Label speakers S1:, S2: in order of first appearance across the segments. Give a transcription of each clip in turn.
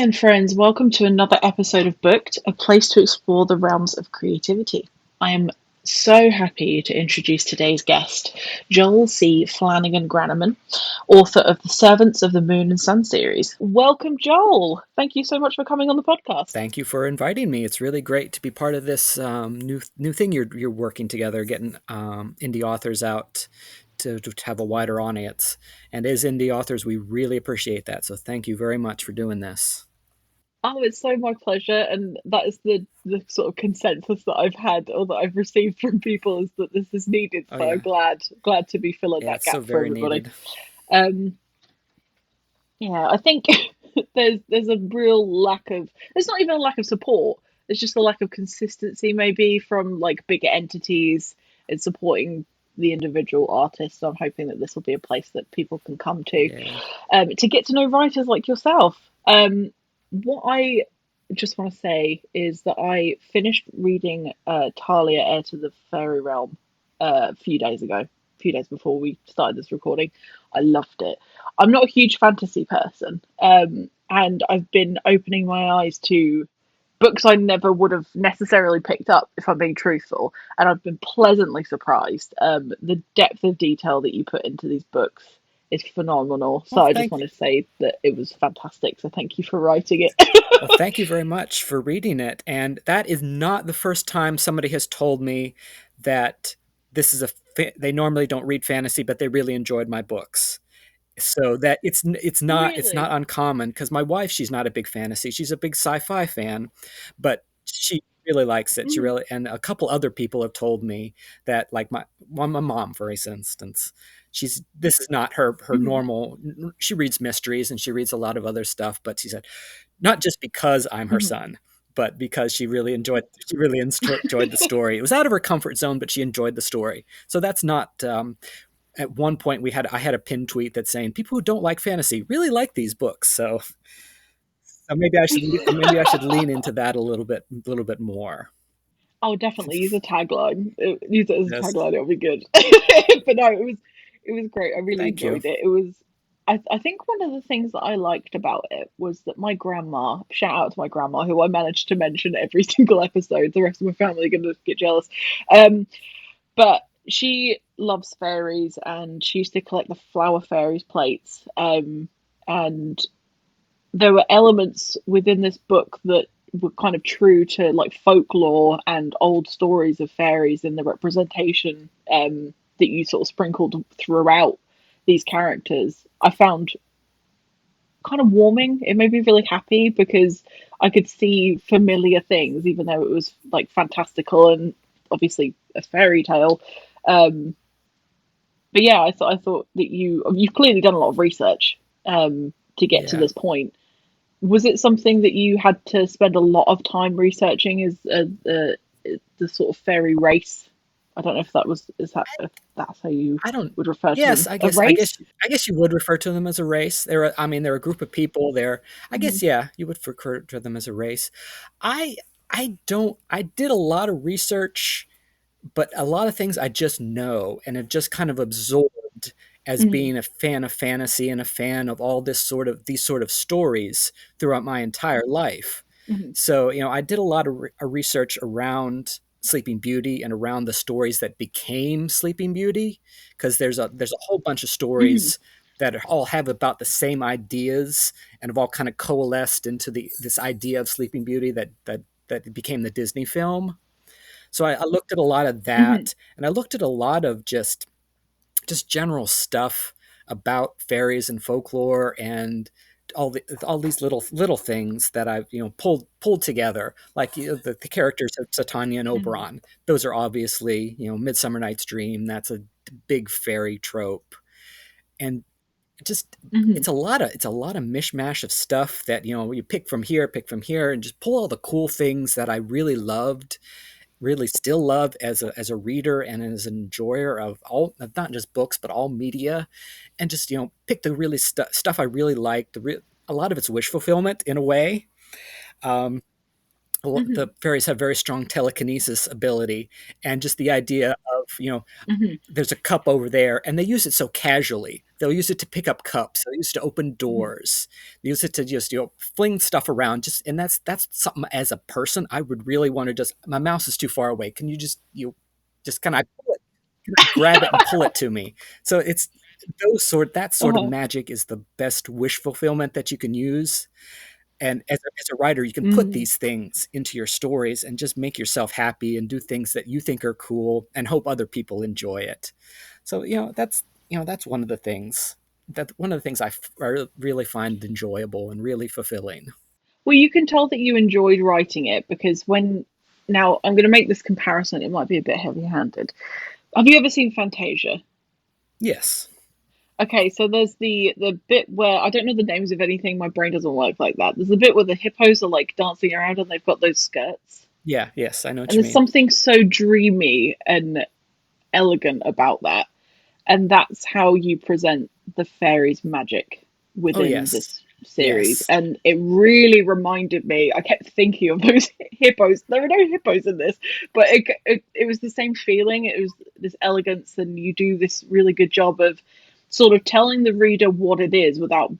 S1: again, friends. Welcome to another episode of Booked, a place to explore the realms of creativity. I am so happy to introduce today's guest, Joel C. Flanagan-Grannemann, author of the Servants of the Moon and Sun series. Welcome, Joel. Thank you so much for coming on the podcast.
S2: Thank you for inviting me. It's really great to be part of this new thing you're working together, getting indie authors out to have a wider audience. And as indie authors, we really appreciate that. So thank you very much for doing this.
S1: Oh, it's so my pleasure, and that is the sort of consensus that I've had or that I've received from people is that this is needed.
S2: Oh
S1: So I'm
S2: yeah,
S1: glad to be filling
S2: yeah,
S1: that
S2: it's so
S1: gap for
S2: very
S1: everybody.
S2: needed.
S1: Um, Yeah, I think there's a real lack of there's not even a lack of support. There's just a lack of consistency maybe from like bigger entities in supporting the individual artists. So I'm hoping that this will be a place that people can come
S2: Yeah.
S1: to get to know writers like yourself. What I just want to say is that I finished reading Talia, Heir to the Fairy Realm a few days ago, a few days before we started this recording. I loved it. I'm not a huge fantasy person, and I've been opening my eyes to books I never would have necessarily picked up if I'm being truthful, and I've been pleasantly surprised. The depth of detail that you put into these books is phenomenal. So
S2: Well,
S1: I just want to say that it was fantastic. So thank you for writing it.
S2: well, thank you very much for reading it. And that is not the first time somebody has told me that this is they normally don't read fantasy, but they really enjoyed my books. So that it's not
S1: Really?
S2: uncommon because my wife, she's not a big fantasy, she's a big sci-fi fan, but she really likes it. She
S1: Mm,
S2: really, and a couple other people have told me that, like my mom, for instance, she's this is not her
S1: mm,
S2: normal. She reads mysteries and she reads a lot of other stuff, but she said not just because I'm her
S1: mm.
S2: son, but because she really enjoyed the story. It was out of her comfort zone, but she enjoyed the story. So that's not at one point I had a pin tweet that's saying people who don't like fantasy really like these books. So maybe I should lean into that a little bit more.
S1: I'll definitely use a tagline. Use it as a
S2: Yes.
S1: tagline. It'll be good. But no, it was great. I really
S2: Thank you.
S1: enjoyed it. It was. I think one of the things that I liked about it was that my grandma, shout out to my grandma, who I managed to mention every single episode. The rest of my family are going to get jealous. Um, but she loves fairies and she used to collect the flower fairies plates. And there were elements within this book that were kind of true to like folklore and old stories of fairies and the representation that you sort of sprinkled throughout these characters. I found kind of warming. It made me really happy because I could see familiar things, even though it was like fantastical and obviously a fairy tale. Um, but yeah, I thought that you've clearly done a lot of research to get to
S2: Yeah.
S1: this point. Was it something that you had to spend a lot of time researching as the sort of fairy race? I don't know if that was is that if that's how you
S2: I don't.
S1: would refer to
S2: Yes,
S1: them.
S2: I
S1: A
S2: guess. I guess.
S1: race?
S2: I guess you would refer to them as a race. They're a group of people. I
S1: Mm-hmm.
S2: guess. Yeah, you would refer to them as a race. I. I don't. I did a lot of research, but a lot of things I just know and have just kind of absorbed as
S1: Mm-hmm.
S2: being a fan of fantasy and a fan of all these sort of stories throughout my entire life.
S1: Mm-hmm.
S2: So, I did a lot of research around Sleeping Beauty and around the stories that became Sleeping Beauty, because there's a whole bunch of
S1: Mm-hmm.
S2: stories that all have about the same ideas and have all kind of coalesced into this idea of Sleeping Beauty that became the Disney film. So I looked at a lot of
S1: Mm-hmm.
S2: that, and I looked at a lot of just general stuff about fairies and folklore and all these little things that I've pulled together, like the characters of Satania and
S1: Mm-hmm.
S2: Oberon. Those are obviously Midsummer Night's Dream. That's a big fairy trope, and just
S1: Mm-hmm.
S2: it's a lot of mishmash of stuff that you pick from here, and just pull all the cool things that I really still love as a reader and as an enjoyer of all, not just books but all media, and just pick the really stuff I really like. A lot of it's wish fulfillment in a way. um,
S1: Hmm.
S2: the fairies have very strong telekinesis ability, and just the idea of,
S1: Hmm.
S2: there's a cup over there, and they use it so casually. They'll use it to pick up cups. They'll use it to open
S1: Hmm.
S2: doors. They use it to just fling stuff around. Just and that's something, as a person, I would really want to just. My mouse is too far away. Can you just kind of pull it? Can I grab it and pull it to me? So it's that sort of
S1: Uh-huh.
S2: magic is the best wish fulfillment that you can use. And as a writer, you can put
S1: Mm.
S2: these things into your stories and just make yourself happy and do things that you think are cool and hope other people enjoy it. So, that's one of the things I really find enjoyable and really fulfilling.
S1: Well, you can tell that you enjoyed writing it because now I'm going to make this comparison. It might be a bit heavy-handed. Have you ever seen Fantasia?
S2: Yes.
S1: Okay, so there's the bit where I don't know the names of anything. My brain doesn't work like that. There's a bit where the hippos are like dancing around and they've got those skirts,
S2: Yeah, yes, I know what
S1: and
S2: you
S1: there's
S2: mean.
S1: something so dreamy and elegant about that. And that's how you present the fairies' magic
S2: Oh,
S1: within
S2: yes.
S1: this series.
S2: Yes.
S1: And it really reminded me. I kept thinking of those hippos. There were no hippos in this, but it was the same feeling. It was this elegance, and you do this really good job of sort of telling the reader what it is without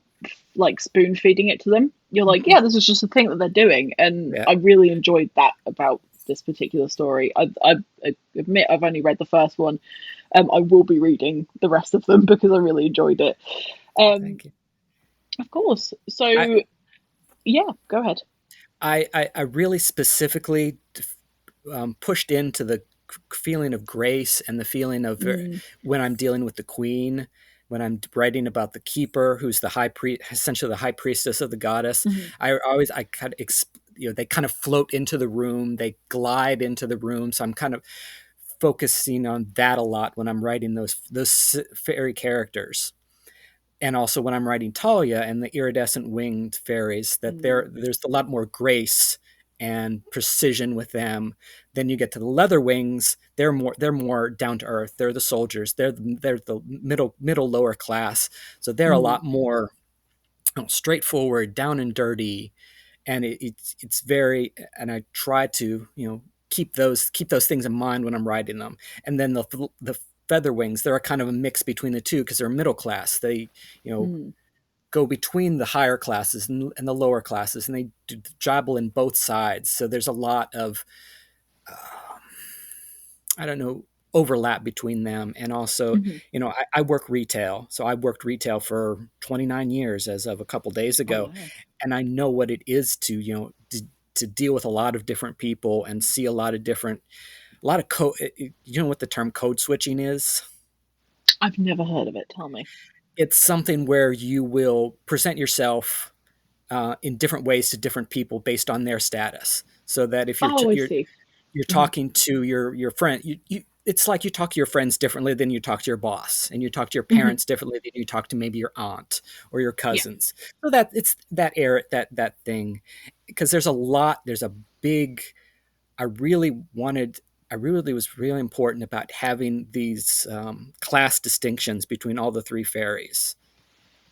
S1: like spoon feeding it to them. You're like,
S2: Mhm.
S1: yeah, this is just a thing that they're doing, and
S2: Yeah.
S1: I really enjoyed that about this particular story. I admit I've only read the first one. I will be reading the rest of them because I really enjoyed it. Um,
S2: Thank you.
S1: of course.
S2: I
S1: So yeah, go ahead.
S2: I really specifically pushed into the feeling of grace and the feeling of
S1: Mm,
S2: when I'm dealing with the queen, when I'm writing about the keeper, who's the high priest, essentially the high priestess of the goddess.
S1: mhm,
S2: I kind of they kind of float into the room, they glide into the room. So I'm kind of focusing on that a lot when I'm writing those fairy characters. And also when I'm writing Talia and the iridescent winged fairies, that
S1: mm,
S2: there's a lot more grace and precision with them. Then you get to the leather wings; they're more down to earth. They're the soldiers. They're the middle lower class, so they're a
S1: mm,
S2: lot more straightforward, down and dirty, and it's very. And I try to keep those things in mind when I'm writing them. And then the feather wings, they're a kind of a mix between the two because they're middle class. They you know
S1: mm,
S2: go between the higher classes and the lower classes, and they jabble in both sides. So there's a lot of uh, I don't know, overlap between them. And also,
S1: mhm.
S2: I work retail, so I worked retail for 29 years as of a couple days
S1: Oh
S2: ago,
S1: wow.
S2: and I know what it is to to deal with a lot of different people and see a lot of code. You know what the term code switching is?
S1: I've never heard of it. Tell me.
S2: It's something where you will present yourself in different ways to different people based on their status. So that if
S1: Oh, I see.
S2: you're
S1: Mhm,
S2: talking to your friend, it's like you talk to your friends differently than you talk to your boss, and you talk to your
S1: mhm.
S2: parents differently than you talk to maybe your aunt or your
S1: Yeah.
S2: cousins. So that it's that air that thing, because there's a big. I really wanted. I really was really important about having these class distinctions between all the three fairies,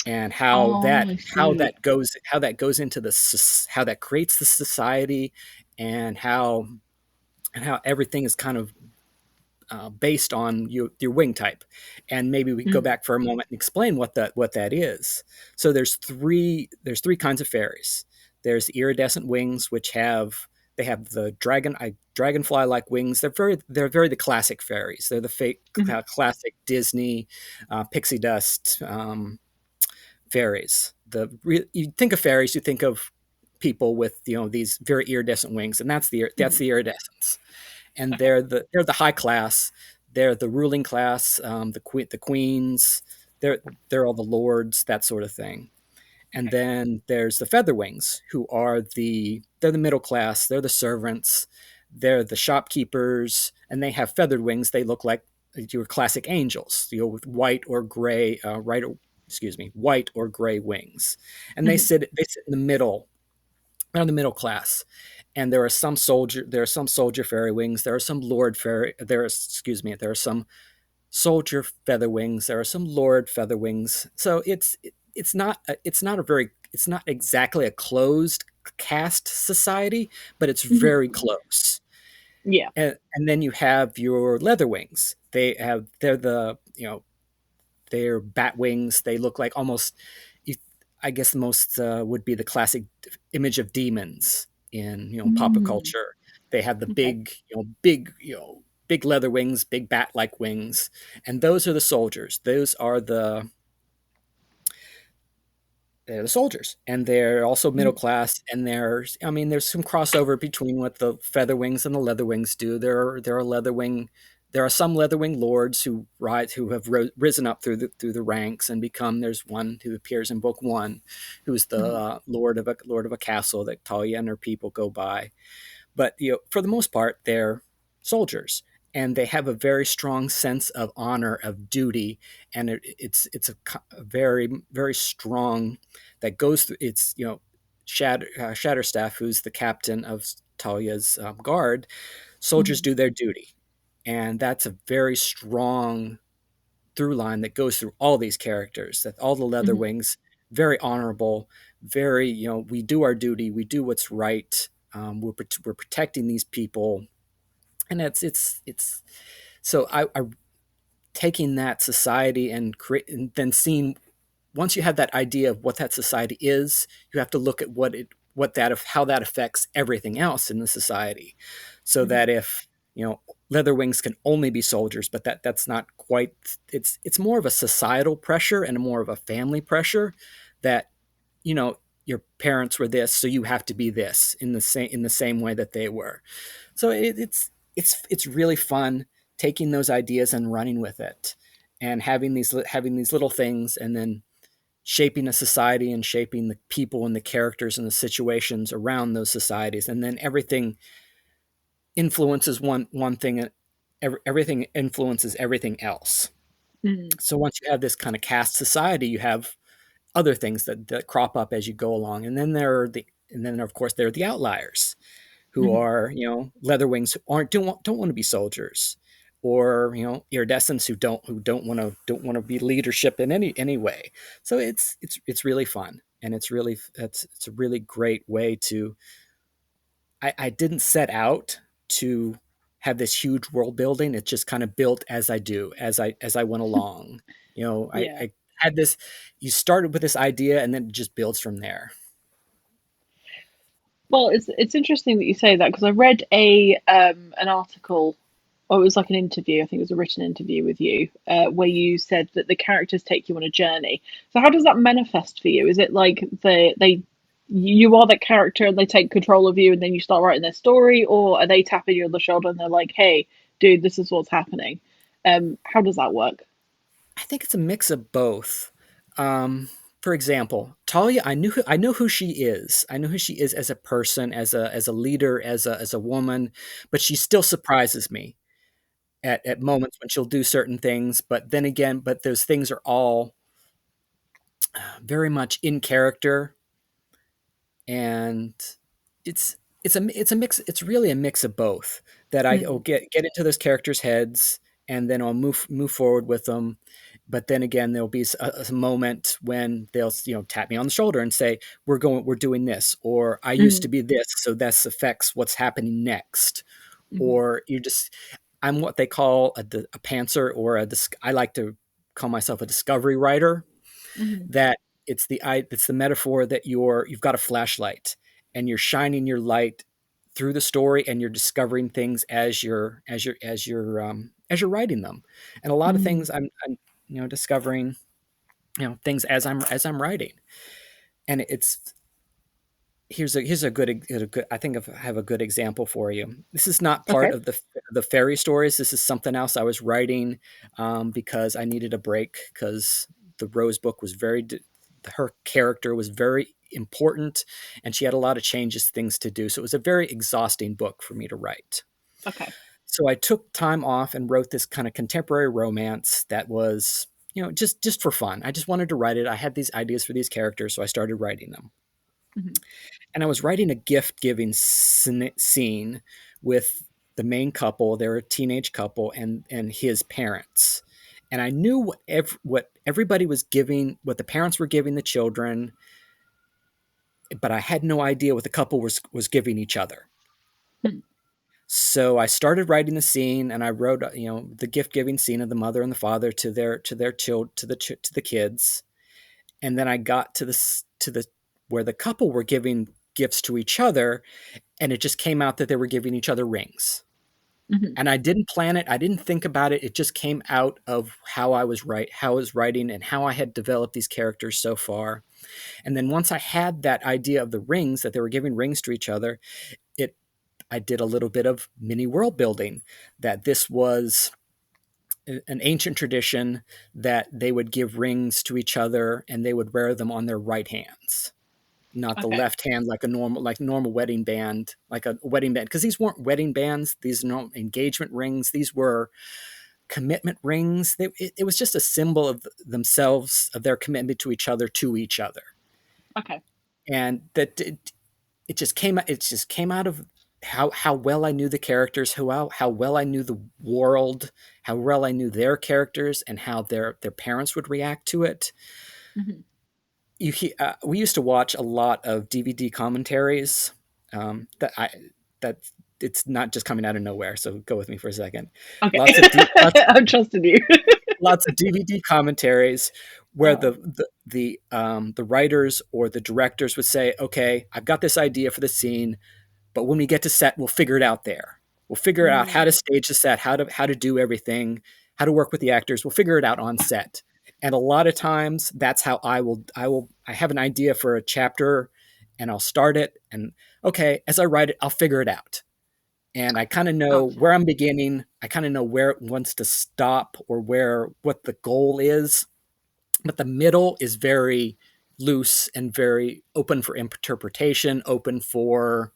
S2: and
S1: Oh, I see.
S2: how that goes into how that creates the society, and how everything is kind of based on your wing type. And maybe we can go
S1: Mm,
S2: back for a moment and explain what that is. So there's three kinds of fairies. There's the iridescent wings, which have the dragonfly like wings. They're very the classic fairies. They're the fake
S1: mhm,
S2: classic Disney pixie dust fairies. You think of fairies, you think of people with these very iridescent wings, and that's
S1: mhm,
S2: the iridescence. And
S1: okay.
S2: they're the high class. They're the ruling class. The queens. They're all the lords, that sort of thing. And
S1: Okay.
S2: then there's the featherwings, who are they're the middle class. They're the servants. They're the shopkeepers, and they have feathered wings. They look like your classic angels, with white or gray, white or gray wings, and they
S1: Mhm,
S2: sit in the middle. They're in the middle class, and there are some soldier fairy wings. There are some lord fairy. There are some soldier feather wings. There are some lord feather wings. So it's not exactly a closed caste society, but it's
S1: Hmm.
S2: very close.
S1: Yeah.
S2: And then you have your leatherwings. They're the, you know, they're bat wings. They look like almost, I guess the most would be the classic image of demons in, you know, pop
S1: Mm.
S2: culture. They have the
S1: Okay.
S2: big leather wings, big bat-like wings, and those are the soldiers. They're the soldiers, and they're also middle
S1: Hmm.
S2: class. And there's some crossover between what the feather wings and the leather wings do. There are some leatherwing lords who have risen up through the ranks and become. There's one who appears in book one, who's the
S1: Hmm.
S2: lord of a castle that Talia and her people go by. But for the most part, they're soldiers, and they have a very strong sense of honor, of duty, and it's a very very strong that goes through. It's Shatterstaff, who's the captain of Talia's guard. Soldiers
S1: Hmm.
S2: do their duty, and that's a very strong through line that goes through all these characters. That all the Leather
S1: Hmm.
S2: Wings, very honorable, very, we do our duty, we do what's right. We're protecting these people, and it's so I taking that society and then seeing, once you have that idea of what that society is, you have to look at how that affects everything else in the society. So
S1: Hmm.
S2: that if, Leatherwings can only be soldiers, but that's not quite. It's more of a societal pressure and more of a family pressure that, your parents were this, so you have to be this in the same way that they were. So it's really fun taking those ideas and running with it, and having these little things, and then shaping a society and shaping the people and the characters and the situations around those societies, and then everything influences one thing, and everything influences everything else.
S1: Hmm.
S2: So once you have this kind of caste society, you have other things that crop up as you go along, and then of course there are the outliers who
S1: Hmm.
S2: are, leatherwings who don't want to be soldiers, or iridescents who don't want to be leadership in any way. So it's really fun, and it's a really great way to. I didn't set out to have this huge world building. It just kind of built as I went along.
S1: Yeah.
S2: I had this. You started with this idea, and then it just builds from there.
S1: Well, it's interesting that you say that, because I read a an article, or it was like an interview. I think it was a written interview with you, where you said that the characters take you on a journey. So how does that manifest for you? Is it like they you are that character and they take control of you, and then you start writing their story, or are they tapping you on the shoulder and they're like, "Hey, dude, this is what's happening." How does that work?
S2: I think it's a mix of both. Um, for example, Talia, I know who she is. I know who she is as a person, as a leader, as a woman, but she still surprises me at moments when she'll do certain things. But then again, those things are all very much in character, and it's a mix. It's really a mix of both. That I'll
S1: Mm,
S2: get into those characters' heads, and then I'll move forward with them. But then again, there'll be a moment when they'll, tap me on the shoulder and say, we're doing this," or "I used to
S1: mm,
S2: be this, so this affects what's happening next."
S1: mm,
S2: Or I'm what they call a pantser, or I like to call myself a discovery writer.
S1: mm,
S2: That it's the metaphor that you've got a flashlight, and you're shining your light through the story, and you're discovering things as you're writing them. And a lot of
S1: mm.
S2: things I'm discovering, things as I'm writing. And it's here's a good I think I have a good example for you. This is not part
S1: Okay.
S2: of the fairy stories. This is something else I was writing, because I needed a break, because the Rose book was her character was very important, and she had a lot of changes, things to do. So it was a very exhausting book for me to write.
S1: Okay.
S2: So I took time off and wrote this kind of contemporary romance that was, just for fun. I just wanted to write it. I had these ideas for these characters, so I started writing them.
S1: Mhm.
S2: And I was writing a gift giving scene with the main couple. They're a teenage couple, and his parents. And I knew what everybody was giving, what the parents were giving the children. but I had no idea what the couple was giving each other.
S1: Hmm.
S2: So I started writing the scene, and I wrote, the gift giving scene of the mother and the father to their child to the kids, and then I got to the where the couple were giving gifts to each other, and it just came out that they were giving each other rings.
S1: Hmm.
S2: And I didn't plan it. I didn't think about it. It just came out of how I was writing, and how I had developed these characters so far. And then once I had that idea of the rings, that they were giving rings to each other, it I did a little bit of mini world building, that this was an ancient tradition, that they would give rings to each other and they would wear them on their right hands, not the
S1: Okay.
S2: left hand, like normal wedding band, like a wedding band, because these weren't wedding bands, these are no engagement rings, these were commitment rings. It was just a symbol of themselves, of their commitment to each other,
S1: Okay.
S2: and that it just came out of how well I knew the characters, how well I knew the world, how well I knew their characters, and how their parents would react to it.
S1: Hmm.
S2: We used to watch a lot of DVD commentaries. That I that It's not just coming out of nowhere. So go with me for a second.
S1: Okay.
S2: Lots of
S1: I'm trusting you.
S2: lots of DVD commentaries where
S1: Oh.
S2: the writers or the directors would say, "Okay, I've got this idea for the scene, but when we get to set, we'll figure it out there. We'll figure out how to
S1: Mm.
S2: stage the set, how to do everything, how to work with the actors. We'll figure it out on set." And a lot of times, that's how I have an idea for a chapter, and I'll start it, and okay, as I write it, I'll figure it out, and I kind of know
S1: Gotcha.
S2: where I'm beginning. I kind of know where it wants to stop, or what the goal is. But the middle is very loose and very open for interpretation, open for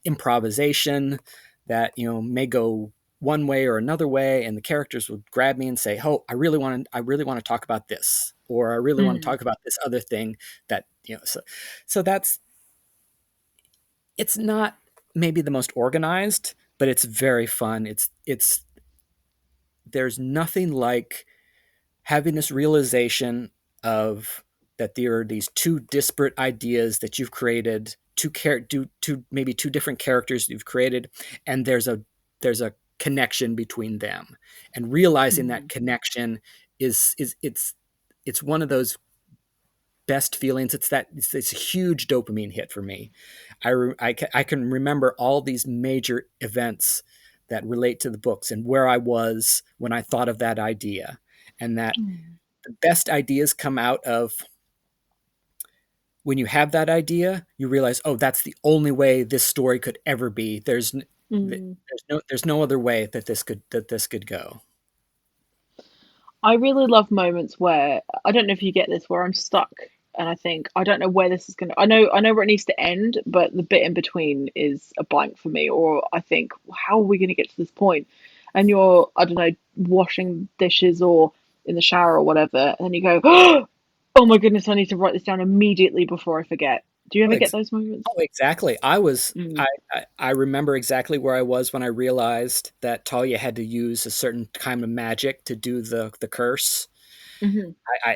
S2: improvisation, that may go one way or another way, and the characters would grab me and say, "Oh, I really want to talk about this," or "I really want to
S1: Mm.
S2: talk about this other thing." That so that's it's not maybe the most organized, but it's very fun. It's There's nothing like having this realization of that there are these two disparate ideas that you've created, maybe two different characters you've created, and there's a connection between them, and realizing that
S1: Mm.
S2: connection is it's one of those best feelings. It's a huge dopamine hit for me. I can remember all these major events that relate to the books, and where I was when I thought of that idea, and that
S1: Mm.
S2: the best ideas come out of when you have that idea, you realize, oh, that's the only way this story could ever be.
S1: Mm.
S2: There's no other way that this could go.
S1: I really love moments where I don't know if you get this, where I'm stuck and I think I don't know where this is going to. I know where it needs to end, but the bit in between is a blank for me. Or I think, how are we going to get to this point? And you're, I don't know, washing dishes or in the shower or whatever, and you go, oh my goodness, I need to write this down immediately before I forget. Do you
S2: Oh,
S1: ever get those moments?
S2: exactly.
S1: Mm.
S2: I remember exactly where I was when I realized that Talia had to use a certain kind of magic to do the curse.
S1: Hmm.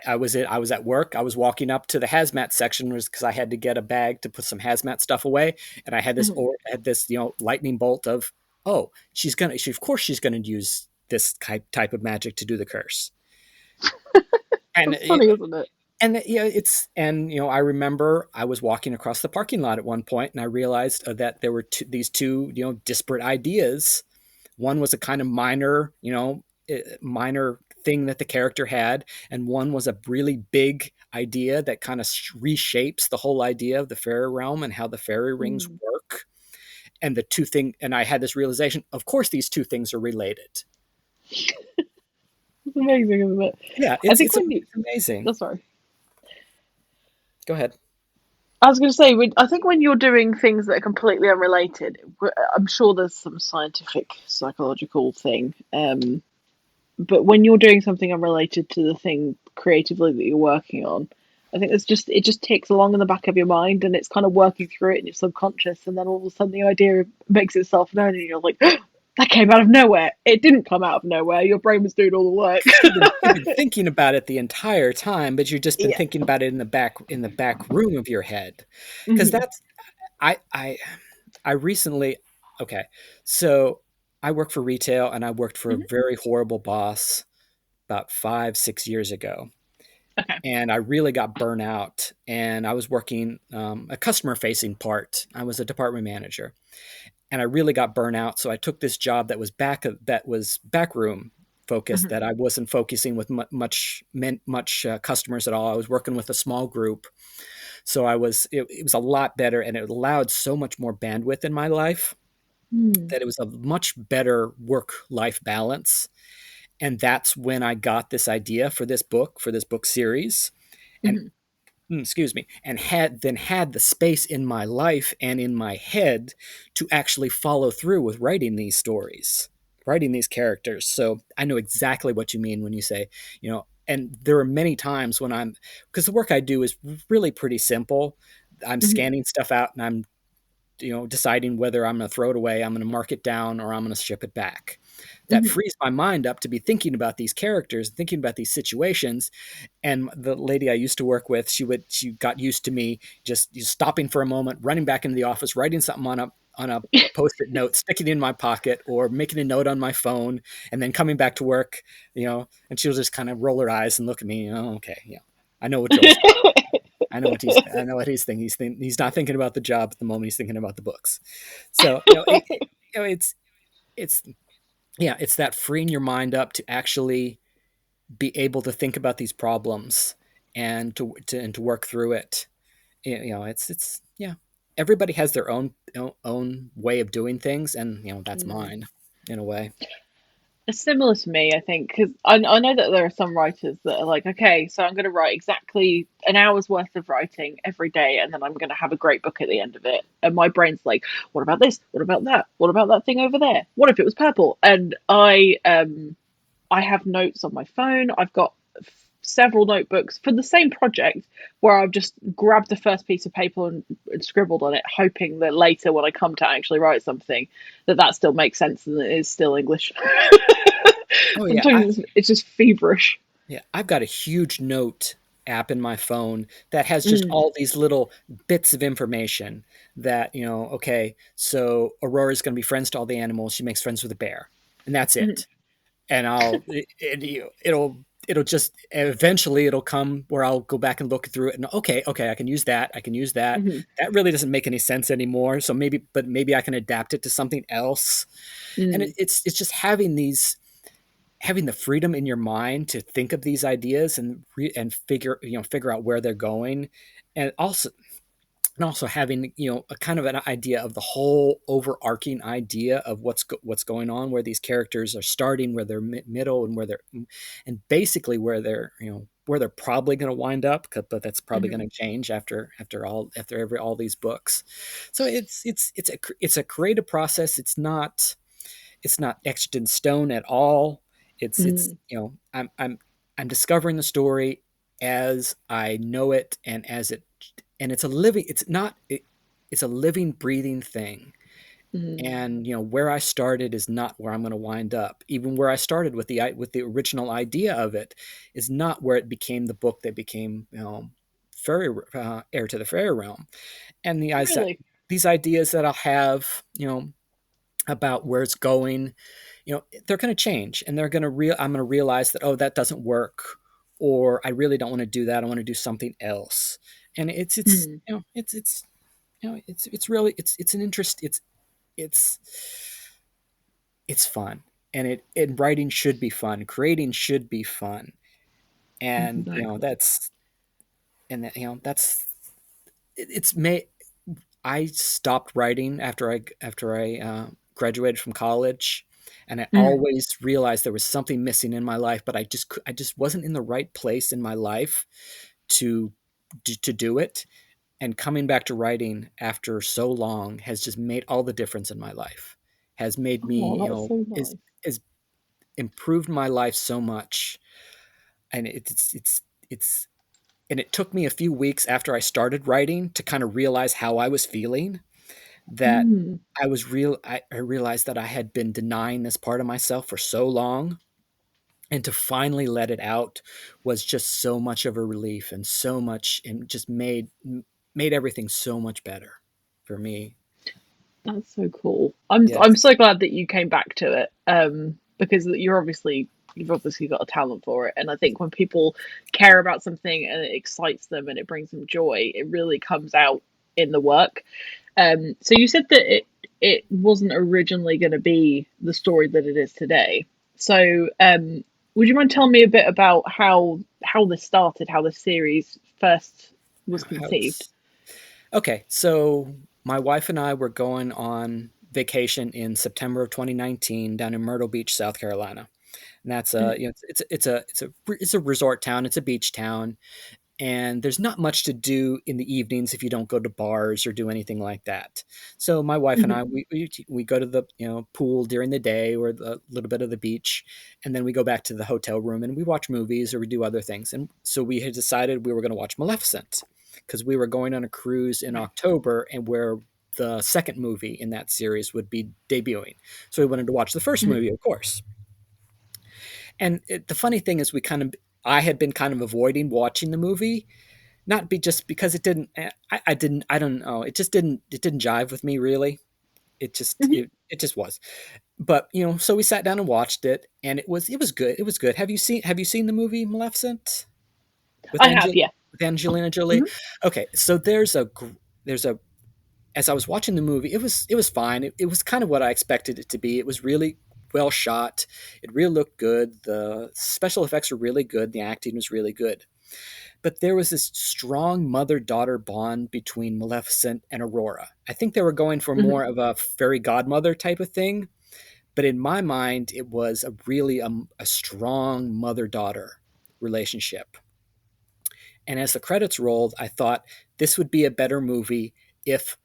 S2: I was at work. I was walking up to the hazmat section, was because I had to get a bag to put some hazmat stuff away, and
S1: Hmm.
S2: had this lightning bolt of, oh, of course she's gonna use this type of magic to do the curse. And
S1: That's funny, isn't it?
S2: I remember I was walking across the parking lot at one point, and I realized that there were these two disparate ideas. One was a kind of minor thing that the character had, and one was a really big idea that kind of reshapes the whole idea of the fairy realm and how the fairy rings
S1: Mm.
S2: work. And I had this realization, of course these two things are related.
S1: It's amazing, isn't it?
S2: Yeah,
S1: I think when you,
S2: it's amazing.
S1: oh, sorry.
S2: Go ahead.
S1: I was going to say, I think when you're doing things that are completely unrelated, I'm sure there's some scientific, psychological thing. But when you're doing something unrelated to the thing creatively that you're working on, I think it just takes along in the back of your mind, and it's kind of working through it in your subconscious, and then all of a sudden the idea makes itself known, and you're like, That came out of nowhere. It didn't come out of nowhere. Your brain was doing all the work.
S2: Because you've been thinking about it the entire time, but you've just been
S1: Yeah.
S2: thinking about it in the back room of your head. Because
S1: Hmm.
S2: that's I I I recently okay, so I work for retail and I worked for a
S1: Hmm.
S2: very horrible boss about 5 6 years ago,
S1: Okay.
S2: and I really got burnt out. And I was working a customer facing part. I was a department manager, and I really got burnt out. So I took this job that was backroom focused.
S1: Hmm.
S2: That I wasn't focusing with much customers at all. I was working with a small group, so it was a lot better, and it allowed so much more bandwidth in my life
S1: Mm.
S2: that it was a much better work life balance. And that's when I got this idea for this book series, and
S1: Hmm.
S2: excuse me, and had the space in my life and in my head to actually follow through with writing these stories, writing these characters. So I know exactly what you mean when you say, and there are many times when because the work I do is really pretty simple. I'm
S1: Hmm.
S2: scanning stuff out and I'm deciding whether I'm going to throw it away, I'm going to mark it down, or I'm going to ship it back. That
S1: Hmm.
S2: frees my mind up to be thinking about these characters, thinking about these situations. And the lady I used to work with, she got used to me just stopping for a moment, running back into the office, writing something on a post-it note, sticking it in my pocket, or making a note on my phone, and then coming back to work. And she'll just kind of roll her eyes and look at me. Oh, okay, yeah, I know what Joel's. I know what he's thinking. He's not thinking about the job at the moment. He's thinking about the books. So it's yeah, it's that freeing your mind up to actually be able to think about these problems and to work through it. It's yeah. Everybody has their own way of doing things, and that's
S1: Mm.
S2: mine in a way.
S1: It's similar to me, I think, because I know that there are some writers that are like, okay, so I'm going to write exactly an hour's worth of writing every day, and then I'm going to have a great book at the end of it. And my brain's like, what about this? What about that? What about that thing over there? What if it was purple? And I have notes on my phone. I've got several notebooks for the same project where I've just grabbed the first piece of paper and scribbled on it, hoping that later when I come to actually write something, that still makes sense and it is still English.
S2: Oh yeah,
S1: Sometimes it's just feverish.
S2: I've got a huge note app in my phone that has just
S1: Mm.
S2: all these little bits of information that, okay, so Aurora's going to be friends to all the animals. She makes friends with a bear, and that's
S1: Mm.
S2: it. And it'll just eventually it'll come where I'll go back and look through it and okay, I can use that. I can use that.
S1: Mm.
S2: That really doesn't make any sense anymore. So maybe I can adapt it to something else. And
S1: Mm.
S2: it's just having the freedom in your mind to think of these ideas and figure out where they're going, and also having a kind of an idea of the whole overarching idea of what's going on, where these characters are starting, where they're middle, and and basically where they're probably going to wind up, but that's probably going
S1: Mm.
S2: to change after all these books. So it's a creative process. It's not etched in stone at all. It's
S1: Mm.
S2: I'm discovering the story as I know it, and it's a living it's not it, it's a living, breathing thing.
S1: Mm.
S2: And where I started is not where I'm going to wind up. Even where I started with the original idea of it is not where it became the book that became fairy heir to the fairy realm. And
S1: Really?
S2: these ideas that I'll have about where it's going, they're going to change, and I'm going to realize that, oh, that doesn't work, or I really don't want to do that. I want to do something else. And
S1: Mm.
S2: it's really it's an interest. It's it's fun, and writing should be fun. Creating should be fun, and
S1: Exactly.
S2: that's it's may I stopped writing after I graduated from college, and I
S1: Mm.
S2: always realized there was something missing in my life, but I just wasn't in the right place in my life to to do it. And coming back to writing after so long has just made all the difference in my life. Has made
S1: Oh,
S2: me,
S1: that's so
S2: is improved my life so much, and it's and it took me a few weeks after I started writing to kind of realize how I was feeling, that
S1: Mm.
S2: I realized that I had been denying this part of myself for so long, and to finally let it out was just so much of a relief, and so much, and just made everything so much better for me.
S1: That's so cool. I'm
S2: Yes.
S1: so glad that you came back to it. Because you've obviously got a talent for it, and I think when people care about something and it excites them and it brings them joy, it really comes out in the work. So you said that it wasn't originally going to be the story that it is today. So would you mind telling me a bit about how this started, how this series first was
S2: How
S1: conceived?
S2: it's Okay, so my wife and I were going on vacation in September of 2019 down in Myrtle Beach, South Carolina. And that's a,
S1: Mm-hmm.
S2: you know, it's a resort town, it's a beach town, and there's not much to do in the evenings if you don't go to bars or do anything like that. So my wife and
S1: Mm-hmm.
S2: I, we go to the, pool during the day, or a little bit of the beach, and then we go back to the hotel room and we watch movies or we do other things. And so we had decided we were going to watch Maleficent, because we were going on a cruise in October, and where the second movie in that series would be debuting. So we wanted to watch the first
S1: Mm-hmm.
S2: movie, of course. And the funny thing is, I had been kind of avoiding watching the movie, not be just because it didn't. I didn't. I don't know. It just didn't. It didn't jive with me really.
S1: Mm-hmm.
S2: It just was. But so we sat down and watched it, and it was good. It was good. Have you seen the movie Maleficent with
S1: I have, yeah.
S2: Angelina Jolie?
S1: Mm-hmm.
S2: Okay, so there's a as I was watching the movie, it was fine. It was kind of what I expected it to be. It was really well shot. It really looked good. The special effects were really good. The acting was really good. But there was this strong mother-daughter bond between Maleficent and Aurora. I think they were going for
S1: Mm-hmm.
S2: more of a fairy godmother type of thing, but in my mind, it was a strong mother-daughter relationship. And as the credits rolled, I thought this would be a better movie if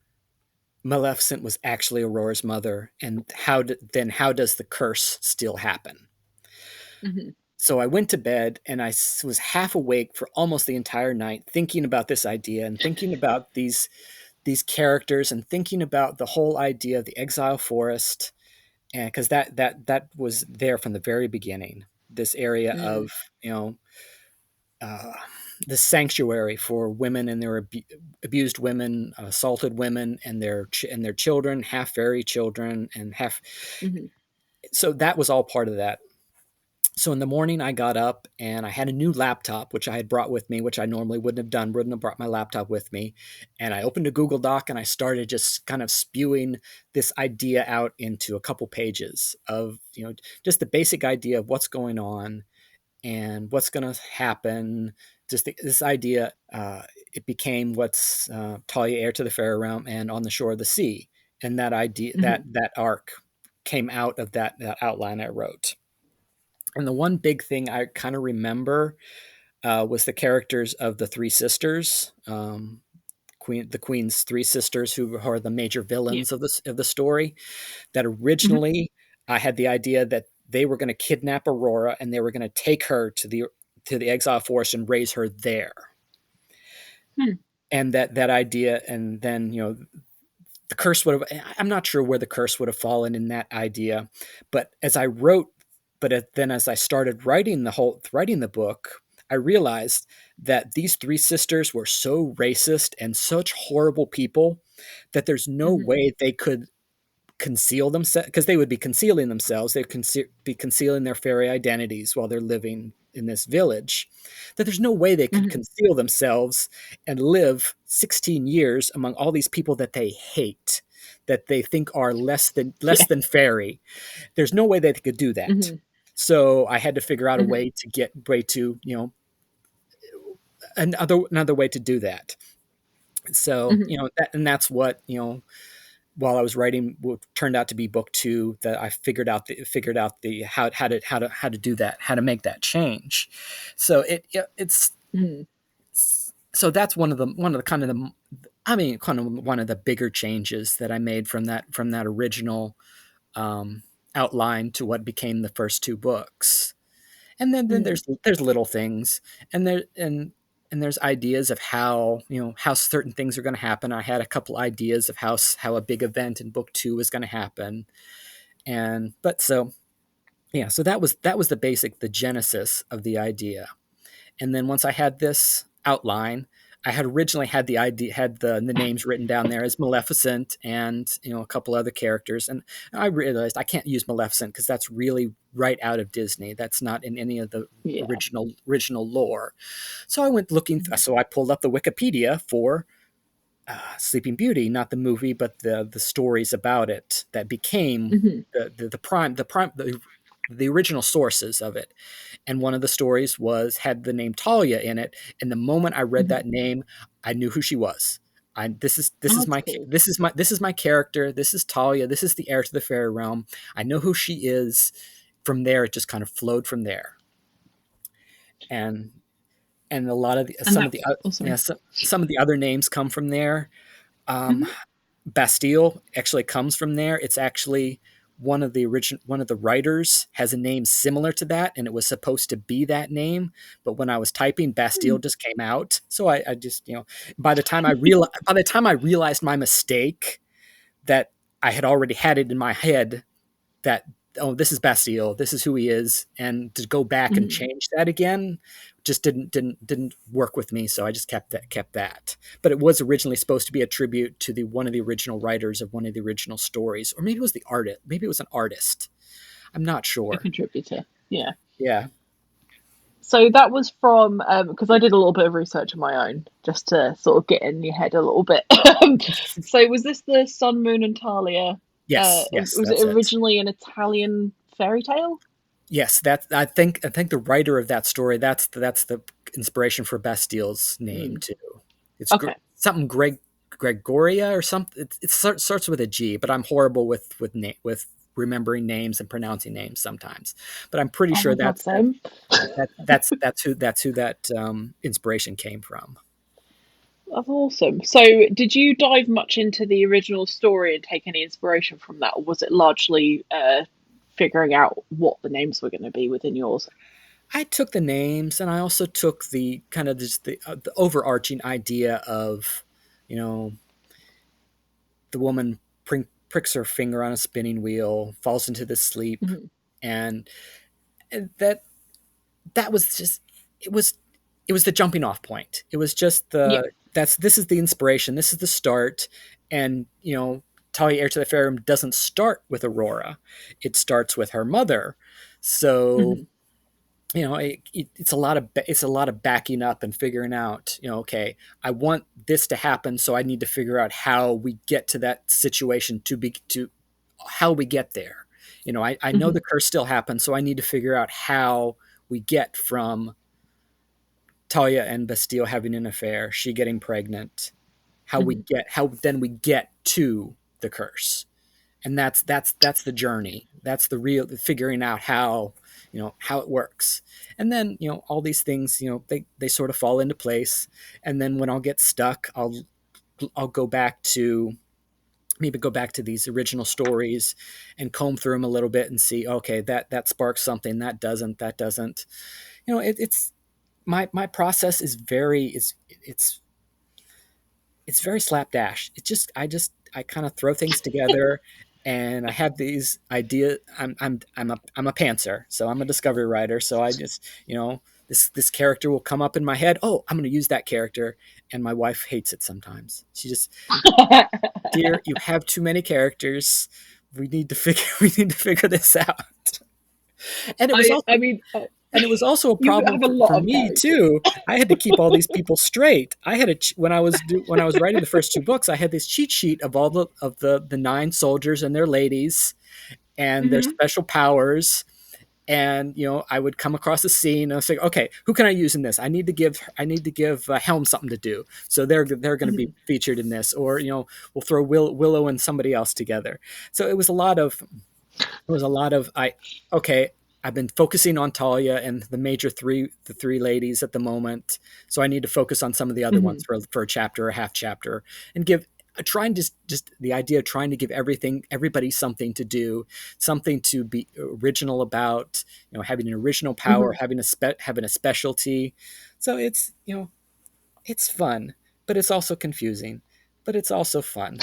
S2: Maleficent was actually Aurora's mother, and how does the curse still happen?
S1: Mm-hmm.
S2: So I went to bed, and was half awake for almost the entire night, thinking about this idea and thinking about these characters, and thinking about the whole idea of the exile forest, and because that was there from the very beginning. This area
S1: Mm-hmm.
S2: of, you know uh, the sanctuary for women, and their abused women, assaulted women, and their children, half fairy children, and half.
S1: Mm-hmm.
S2: So that was all part of that. So in the morning, I got up and I had a new laptop, which I had brought with me, which I normally wouldn't have done, wouldn't have brought my laptop with me. And I opened a Google Doc and I started just kind of spewing this idea out into a couple pages of, just the basic idea of what's going on and what's going to happen. Just this idea, it became what's Talia, heir to the fairy realm, and on the shore of the sea. And that idea,
S1: Mm-hmm.
S2: that arc came out of that outline I wrote. And the one big thing I kind of remember was the characters of the three sisters, the queen's three sisters, who are the major
S1: Yeah.
S2: villains of the story. That
S1: Mm-hmm.
S2: originally I had the idea that they were going to kidnap Aurora, and they were going to take her to the exile forest and raise her there.
S1: Hmm.
S2: And that idea, and then the curse would have, I'm not sure where the curse would have fallen in that idea, but then as I started writing the book, I realized that these three sisters were so racist and such horrible people that there's no
S1: Mm-hmm.
S2: way they could conceal themselves, because they would be concealing themselves. They'd be concealing their fairy identities while they're living in this village. That there's no way they could
S1: Mm-hmm.
S2: conceal themselves and live 16 years among all these people that they hate, that they think are less than
S1: Yeah.
S2: fairy. There's no way they could do that.
S1: Mm-hmm.
S2: So I had to figure out a
S1: Mm-hmm.
S2: way to another way to do that. So
S1: Mm-hmm.
S2: that's what, while I was writing what turned out to be book two, that I figured out the how to do that, how to make that change. So it's
S1: Mm-hmm.
S2: so that's one of the kind of the I mean kind of one of the bigger changes that I made from that original um, outline to what became the first two books. And then
S1: Mm-hmm.
S2: there's little things, and there and and there's ideas of how, how certain things are going to happen. I had a couple ideas of how a big event in book 2 was going to happen. And but so yeah, so that was the genesis of the idea. And then once I had this outline, I had originally had the idea, had the names written down there as Maleficent and, a couple other characters. And I realized I can't use Maleficent because that's really right out of Disney. That's not in any of the
S1: Yeah.
S2: original lore. So I went looking. So I pulled up the Wikipedia for Sleeping Beauty, not the movie, but the stories about it that became
S1: Hmm.
S2: the original sources of it. And one of the stories had the name Talia in it. And the moment I read
S1: Hmm.
S2: that name, I knew who she was. This
S1: Oh,
S2: is
S1: that's
S2: my
S1: cool.
S2: character. This is Talia. This is the heir to the fairy realm. I know who she is. From there, it just kind of flowed from there. And a lot of
S1: And that, oh, sorry.
S2: some of the other names come from there. Um,
S1: Hmm.
S2: Bastille actually comes from there. It's actually one of the writers has a name similar to that, and it was supposed to be that name. But when I was typing, Bastille just came out. So I just, by the time I realized my mistake, that I had already had it in my head that, oh, this is Bastille, this is who he is, and to go back and
S1: Hmm.
S2: change that again just didn't work with me. So I just kept that. But it was originally supposed to be a tribute to the one of the original writers of one of the original stories, or maybe it was the artist, maybe it was an artist. I'm not
S1: A
S2: sure.
S1: contributor. Yeah.
S2: Yeah.
S1: So that was from because I did a little bit of research on my own just to sort of get in your head a little bit. So was this the Sun, Moon, and Talia?
S2: Yes,
S1: Was it
S2: that's it.
S1: originally an Italian fairy tale?
S2: Yes, that I think the writer of that story, that's the inspiration for Bastille's name
S1: Mm,
S2: too. It's
S1: okay.
S2: something Gregoria or something. It starts with a G, but I'm horrible with remembering names and pronouncing names sometimes. But I'm pretty
S1: Oh
S2: sure
S1: my God, same.
S2: that's who that inspiration came from.
S1: That's awesome. So, did you dive much into the original story and take any inspiration from that, or was it largely figuring out what the names were going to be within yours?
S2: I took the names, and I also took the kind of just the overarching idea of, you know, the woman pricks her finger on a spinning wheel, falls into this sleep,
S1: Hmm.
S2: and that that was just it was it was the jumping off point. It was just
S1: Yeah.
S2: this is the inspiration, this is the start. And Talia Heir to the Farum doesn't start with Aurora, it starts with her mother. So
S1: Hmm.
S2: it's a lot of backing up and figuring out, okay, I want this to happen, so I need to figure out how we get to that situation, to how we get there. I know
S1: Hmm.
S2: the curse still happens, so I need to figure out how we get from Talia and Bastille having an affair, she getting pregnant,
S1: Hmm.
S2: how then we get to the curse. And that's the journey. That's the real figuring out how it works. And then, all these things, they sort of fall into place. And then when I'll get stuck, I'll go back to these original stories and comb through them a little bit and see, okay, that sparks something, that doesn't. It's my process is very it's very slapdash. I kind of throw things together, and I have these ideas. I'm a pantser, so I'm a discovery writer. So I just, this character will come up in my head. Oh, I'm going to use that character, and my wife hates it sometimes. She just, dear, you have too many characters. We need to figure this out. And it was
S1: I
S2: also
S1: mean,
S2: and it was also a
S1: you
S2: problem
S1: have a lot
S2: for
S1: of
S2: me
S1: characters.
S2: too. I had to keep all these people straight. I had when I was writing the first 2 books, I had this cheat sheet of all the 9 soldiers and their ladies and their
S1: Hmm.
S2: special powers. And I would come across a scene, and I was like, okay, who can I use in this? I need to give Helm something to do, so they're going to be
S1: Hmm.
S2: featured in this, or we'll throw Willow and somebody else together. So it was a lot of I okay, I've been focusing on Talia and the three ladies at the moment, so I need to focus on some of the other
S1: Hmm.
S2: ones for a chapter or a half chapter, and give trying just the idea of trying to give everybody something to do, something to be original about, having an original power,
S1: Hmm.
S2: having a specialty. So it's It's fun, but it's also confusing, but it's also fun.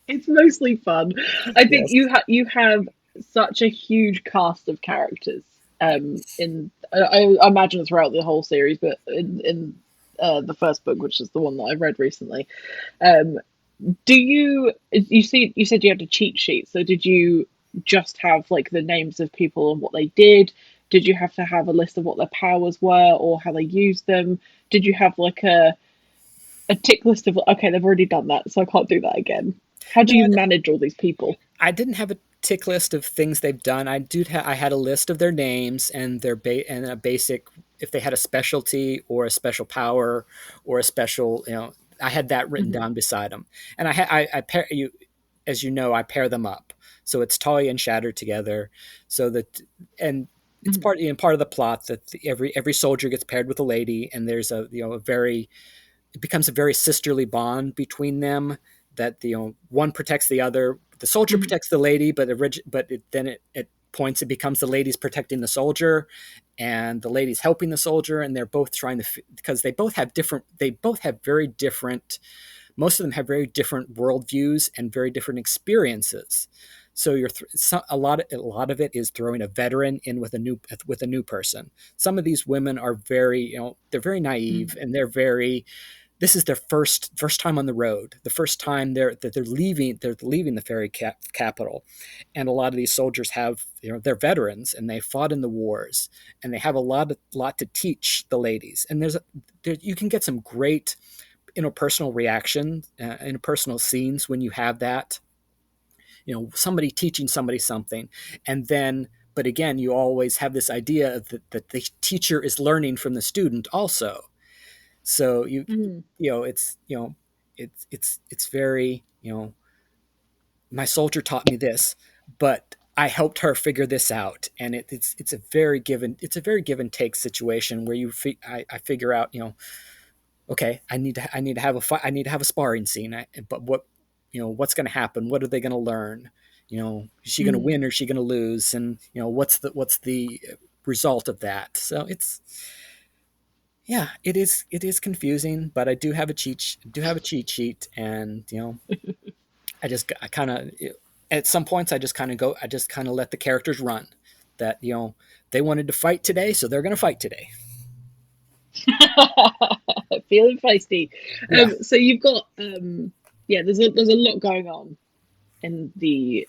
S1: It's mostly fun. I think
S2: Yes.
S1: you have such a huge cast of characters. In I imagine throughout the whole series, but in the first book, which is the one that I've read recently, um, do you said you had a cheat sheet? So did you just have like the names of people and what they did? Did you have to have a list of what their powers were or how they used them? Did you have like a tick list of okay, they've already done that, so I can't do that again? How
S2: No,
S1: do you manage all these people?
S2: I didn't have a tick list of things they've done. I had a list of their names and and a basic if they had a specialty or a special power or a special, I had that written
S1: Hmm.
S2: down beside them. And I pair you, as you know, I pair them up. So it's Talia and Shatter together. So that, and it's
S1: Hmm.
S2: part of the plot that every soldier gets paired with a lady, and there's a very it becomes a very sisterly bond between them, that one protects the other. The soldier
S1: Hmm.
S2: protects the lady, then it points it becomes the lady's protecting the soldier, and the lady's helping the soldier, and they're both trying to, because they both have very different, most of them have very different worldviews and very different experiences. So a lot of it is throwing a veteran in with a new person. Some of these women are very, they're very naive, and they're very, this is their first time on the road, the first time they're leaving the fairy capital. And a lot of these soldiers have, they're veterans and they fought in the wars, and they have a lot to teach the ladies. And you can get some great interpersonal reaction, interpersonal scenes when you have that, somebody teaching somebody something. And then, but again, you always have this idea that the teacher is learning from the student also. So
S1: Hmm.
S2: it's, it's very, my soldier taught me this, but I helped her figure this out. And it's a very give and take situation where I figure out, okay, I need to have a fight. I need to have a sparring scene. But what's going to happen? What are they going to learn? Is she going to
S1: Hmm.
S2: win or is she going to lose? And what's the result of that? So it's, yeah, it is confusing, but I do have a cheat sheet, and I kind of, at some points I just kind of let the characters run. That they wanted to fight today, so they're going to fight today.
S1: Feeling feisty.
S2: Yeah,
S1: So you've got yeah, there's a lot going on in the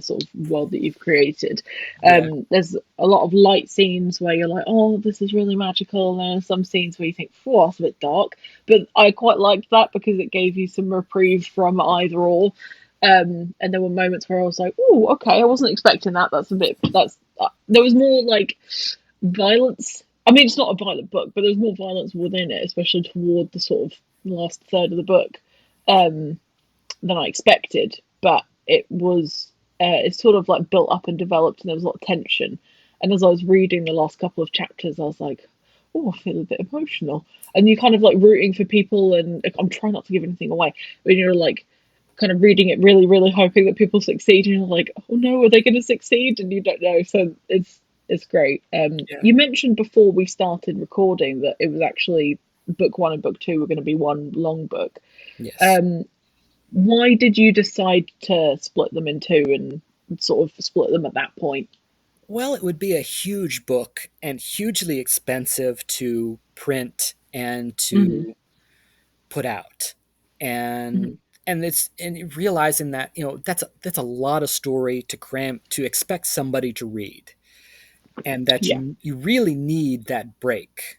S1: sort of world that you've created.
S2: yeah,
S1: There's a lot of light scenes where you're like, oh, this is really magical. And there are some scenes where you think, oh, that's a bit dark. But I quite liked that because it gave you some reprieve from either or. And there were moments where I was like, oh, okay, I wasn't expecting that. There was more like violence. I mean, it's not a violent book, but there's more violence within it, especially toward the sort of last third of the book. Um, than I expected, but it's sort of like built up and developed, and there was a lot of tension. And as I was reading the last couple of chapters, I was like, oh, I feel a bit emotional. And you kind of like rooting for people, and I'm trying not to give anything away, but you're like kind of reading it really, really hoping that people succeed, and you're like, oh no, are they going to succeed? And you don't know, so it's great.
S2: yeah.
S1: You mentioned before we started recording that it was actually book one and book two were going to be one long book.
S2: Yes.
S1: Um, why did you decide to split them in two and sort of split them at that point?
S2: Well, it would be a huge book and hugely expensive to print and
S1: Hmm.
S2: to put out. And
S1: Hmm.
S2: realizing that, that's a lot of story to cram, to expect somebody to read, and that
S1: Yeah.
S2: you really need that break.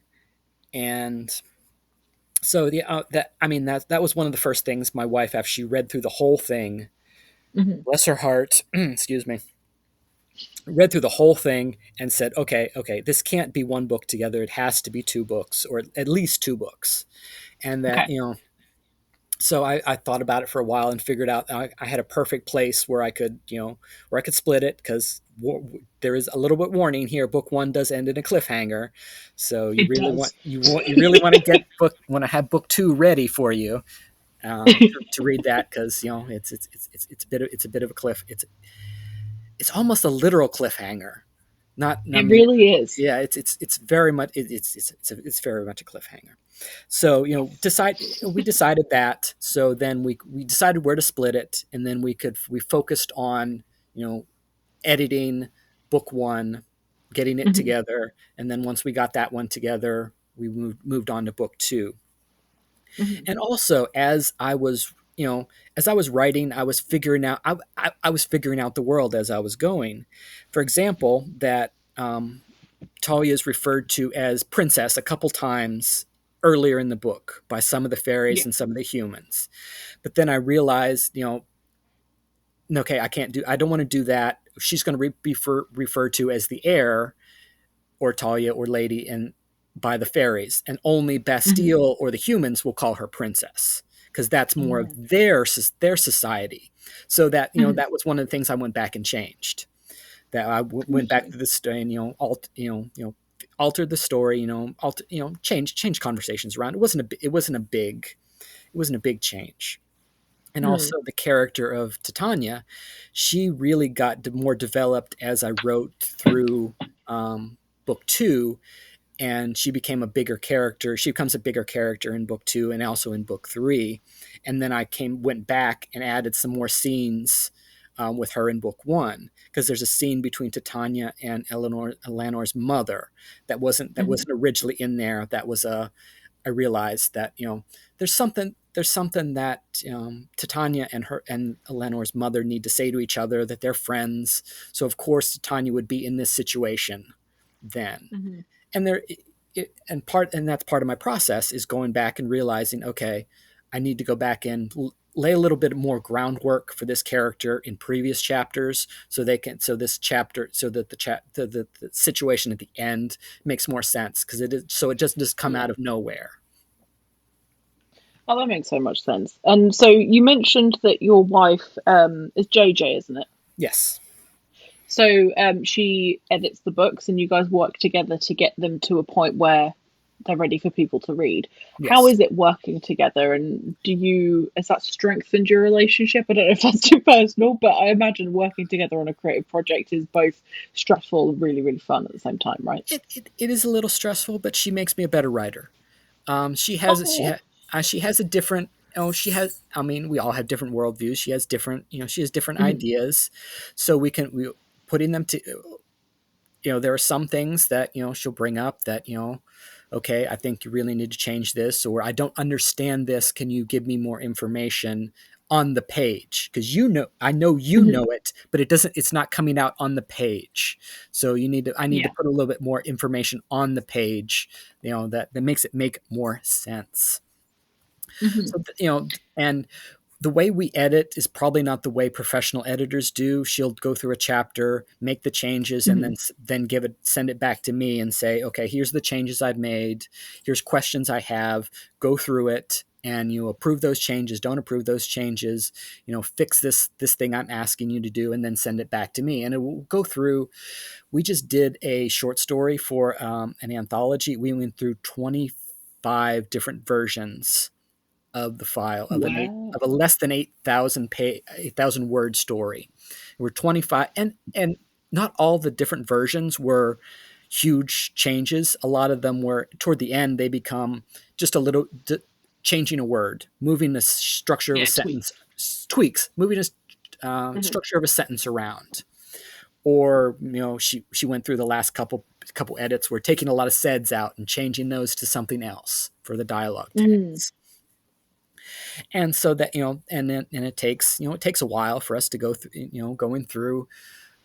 S2: And so that was one of the first things my wife, after she read through the whole thing,
S1: Hmm.
S2: bless her heart, excuse me, read through the whole thing and said, okay, this can't be one book together. It has to be two books, or at least two books. And that,
S1: Okay.
S2: so I thought about it for a while and figured out I had a perfect place where I could, where I could split it, because there is a little bit warning here. Book one does end in a cliffhanger, so
S1: It does.
S2: you really want to want to have book two ready for you, to read that, because it's a bit of a cliff. It's almost a literal cliffhanger. Not, I
S1: It
S2: mean,
S1: really is.
S2: yeah, it's very much it's very much a cliffhanger. So we decided that. So then we decided where to split it, and then we focused on editing book one, getting it
S1: Hmm.
S2: together, and then once we got that one together, we moved on to book two.
S1: Hmm.
S2: And also, as I was writing, I was figuring out I was figuring out the world as I was going. For example, that Talia is referred to as princess a couple times earlier in the book by some of the fairies
S1: Yeah.
S2: and some of the humans. But then I realized, okay, I don't want to do that. She's going to be referred to as the heir, or Talia or lady, and by the fairies, and only
S1: Hmm.
S2: Bastille or the humans will call her princess because that's more of
S1: Hmm.
S2: their society. So that
S1: Hmm.
S2: that was one of the things I went back and changed. That went back
S1: Okay.
S2: to the story and altered the story. Change conversations around. It wasn't a big change. And
S1: Mm.
S2: also the character of Titania, she really got more developed as I wrote through book two, and she became a bigger character. She becomes a bigger character in book two and also in book three. And then I went back and added some more scenes with her in book one, because there's a scene between Titania and Eleanor's mother that
S1: Hmm.
S2: wasn't originally in there. That was a I realized that there's something that Titania and her and Eleanor's mother need to say to each other, that they're friends. So of course Titania would be in this situation then,
S1: Hmm.
S2: and and that's part of my process, is going back and realizing, okay, I need to go back and lay a little bit more groundwork for this character in previous chapters, so they can so this chapter so that the situation at the end makes more sense, because it just come
S1: Yeah.
S2: out of nowhere.
S1: Oh, that makes so much sense. And so you mentioned that your wife is JJ, isn't it?
S2: Yes.
S1: So she edits the books, and you guys work together to get them to a point where they're ready for people to read. How
S2: Yes.
S1: is it working together? And has that strengthened your relationship? I don't know if that's too personal, but I imagine working together on a creative project is both stressful and really, really fun at the same time, right?
S2: It is a little stressful, but she makes me a better writer.
S1: Oh.
S2: She has a different. Oh, she has. I mean, we all have different worldviews. She has different
S1: Mhm.
S2: ideas, so we putting them to. There are some things that she'll bring up that okay, I think you really need to change this, or I don't understand this. Can you give me more information on the page? Because I know
S1: Mhm.
S2: it, but it's not coming out on the page. So I need to
S1: Yeah.
S2: put a little bit more information on the page, that makes it make more sense.
S1: Mhm.
S2: So, and the way we edit is probably not the way professional editors do. She'll go through a chapter, make the changes, and
S1: Mhm.
S2: then send it back to me and say, okay, here's the changes I've made. Here's questions I have. Go through it, and you approve those changes. Don't approve those changes. Fix this thing I'm asking you to do, and then send it back to me. And it will go through. We just did a short story for an anthology. We went through 25 different versions of the file
S1: Wow.
S2: of a less than 8,000 word story. There were 25, and not all the different versions were huge changes. A lot of them were toward the end. They become just a little changing a word, moving the structure of a
S1: Yeah,
S2: sentence,
S1: tweaks.
S2: tweaks, moving a
S1: Mhm.
S2: structure of a sentence around. Or she went through the last couple edits. We're taking a lot of seds out and changing those to something else for the dialogue
S1: Mm.
S2: tags. And so that and it takes a while for us to go through. Going through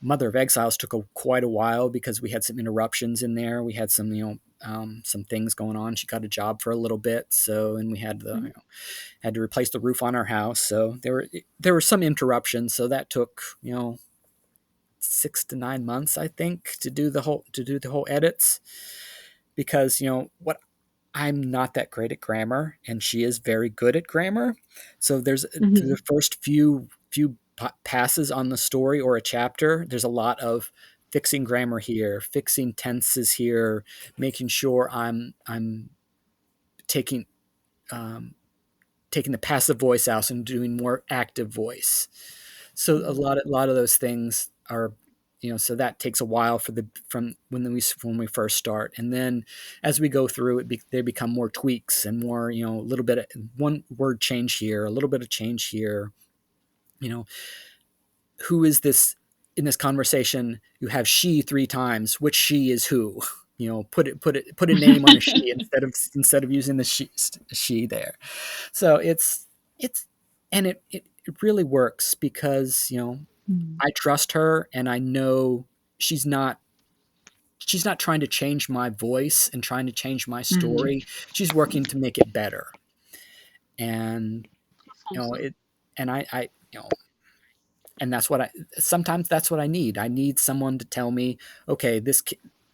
S2: Mother of Exiles took quite a while, because we had some interruptions in there. We had some things going on. She got a job for a little bit, so, and we
S1: Mhm.
S2: had to replace the roof on our house, so there were some interruptions. So that took 6 to 9 months, I think, to do the whole edits, because what I'm not that great at grammar, and she is very good at grammar. So there's the
S1: Mhm.
S2: first few passes on the story or a chapter. There's a lot of fixing grammar here, fixing tenses here, making sure I'm taking um, taking the passive voice out and doing more active voice. So
S1: Mhm.
S2: a lot of those things are so that takes a while for the from when we first start, and then as we go through it, they become more tweaks and more, a little bit of one word change here, a little bit of change here. You know, who is this in this conversation? You have she three times. Which she is who? Put a name on a she instead of using the she there. So it's and it really works because
S1: Mm.
S2: I trust her, and I know she's not she's not trying to change my voice and trying to change my
S1: Mm.
S2: story. She's working to make it better. And
S1: That's
S2: you know
S1: awesome.
S2: it and I and that's what I sometimes that's what I need. I need someone to tell me, okay,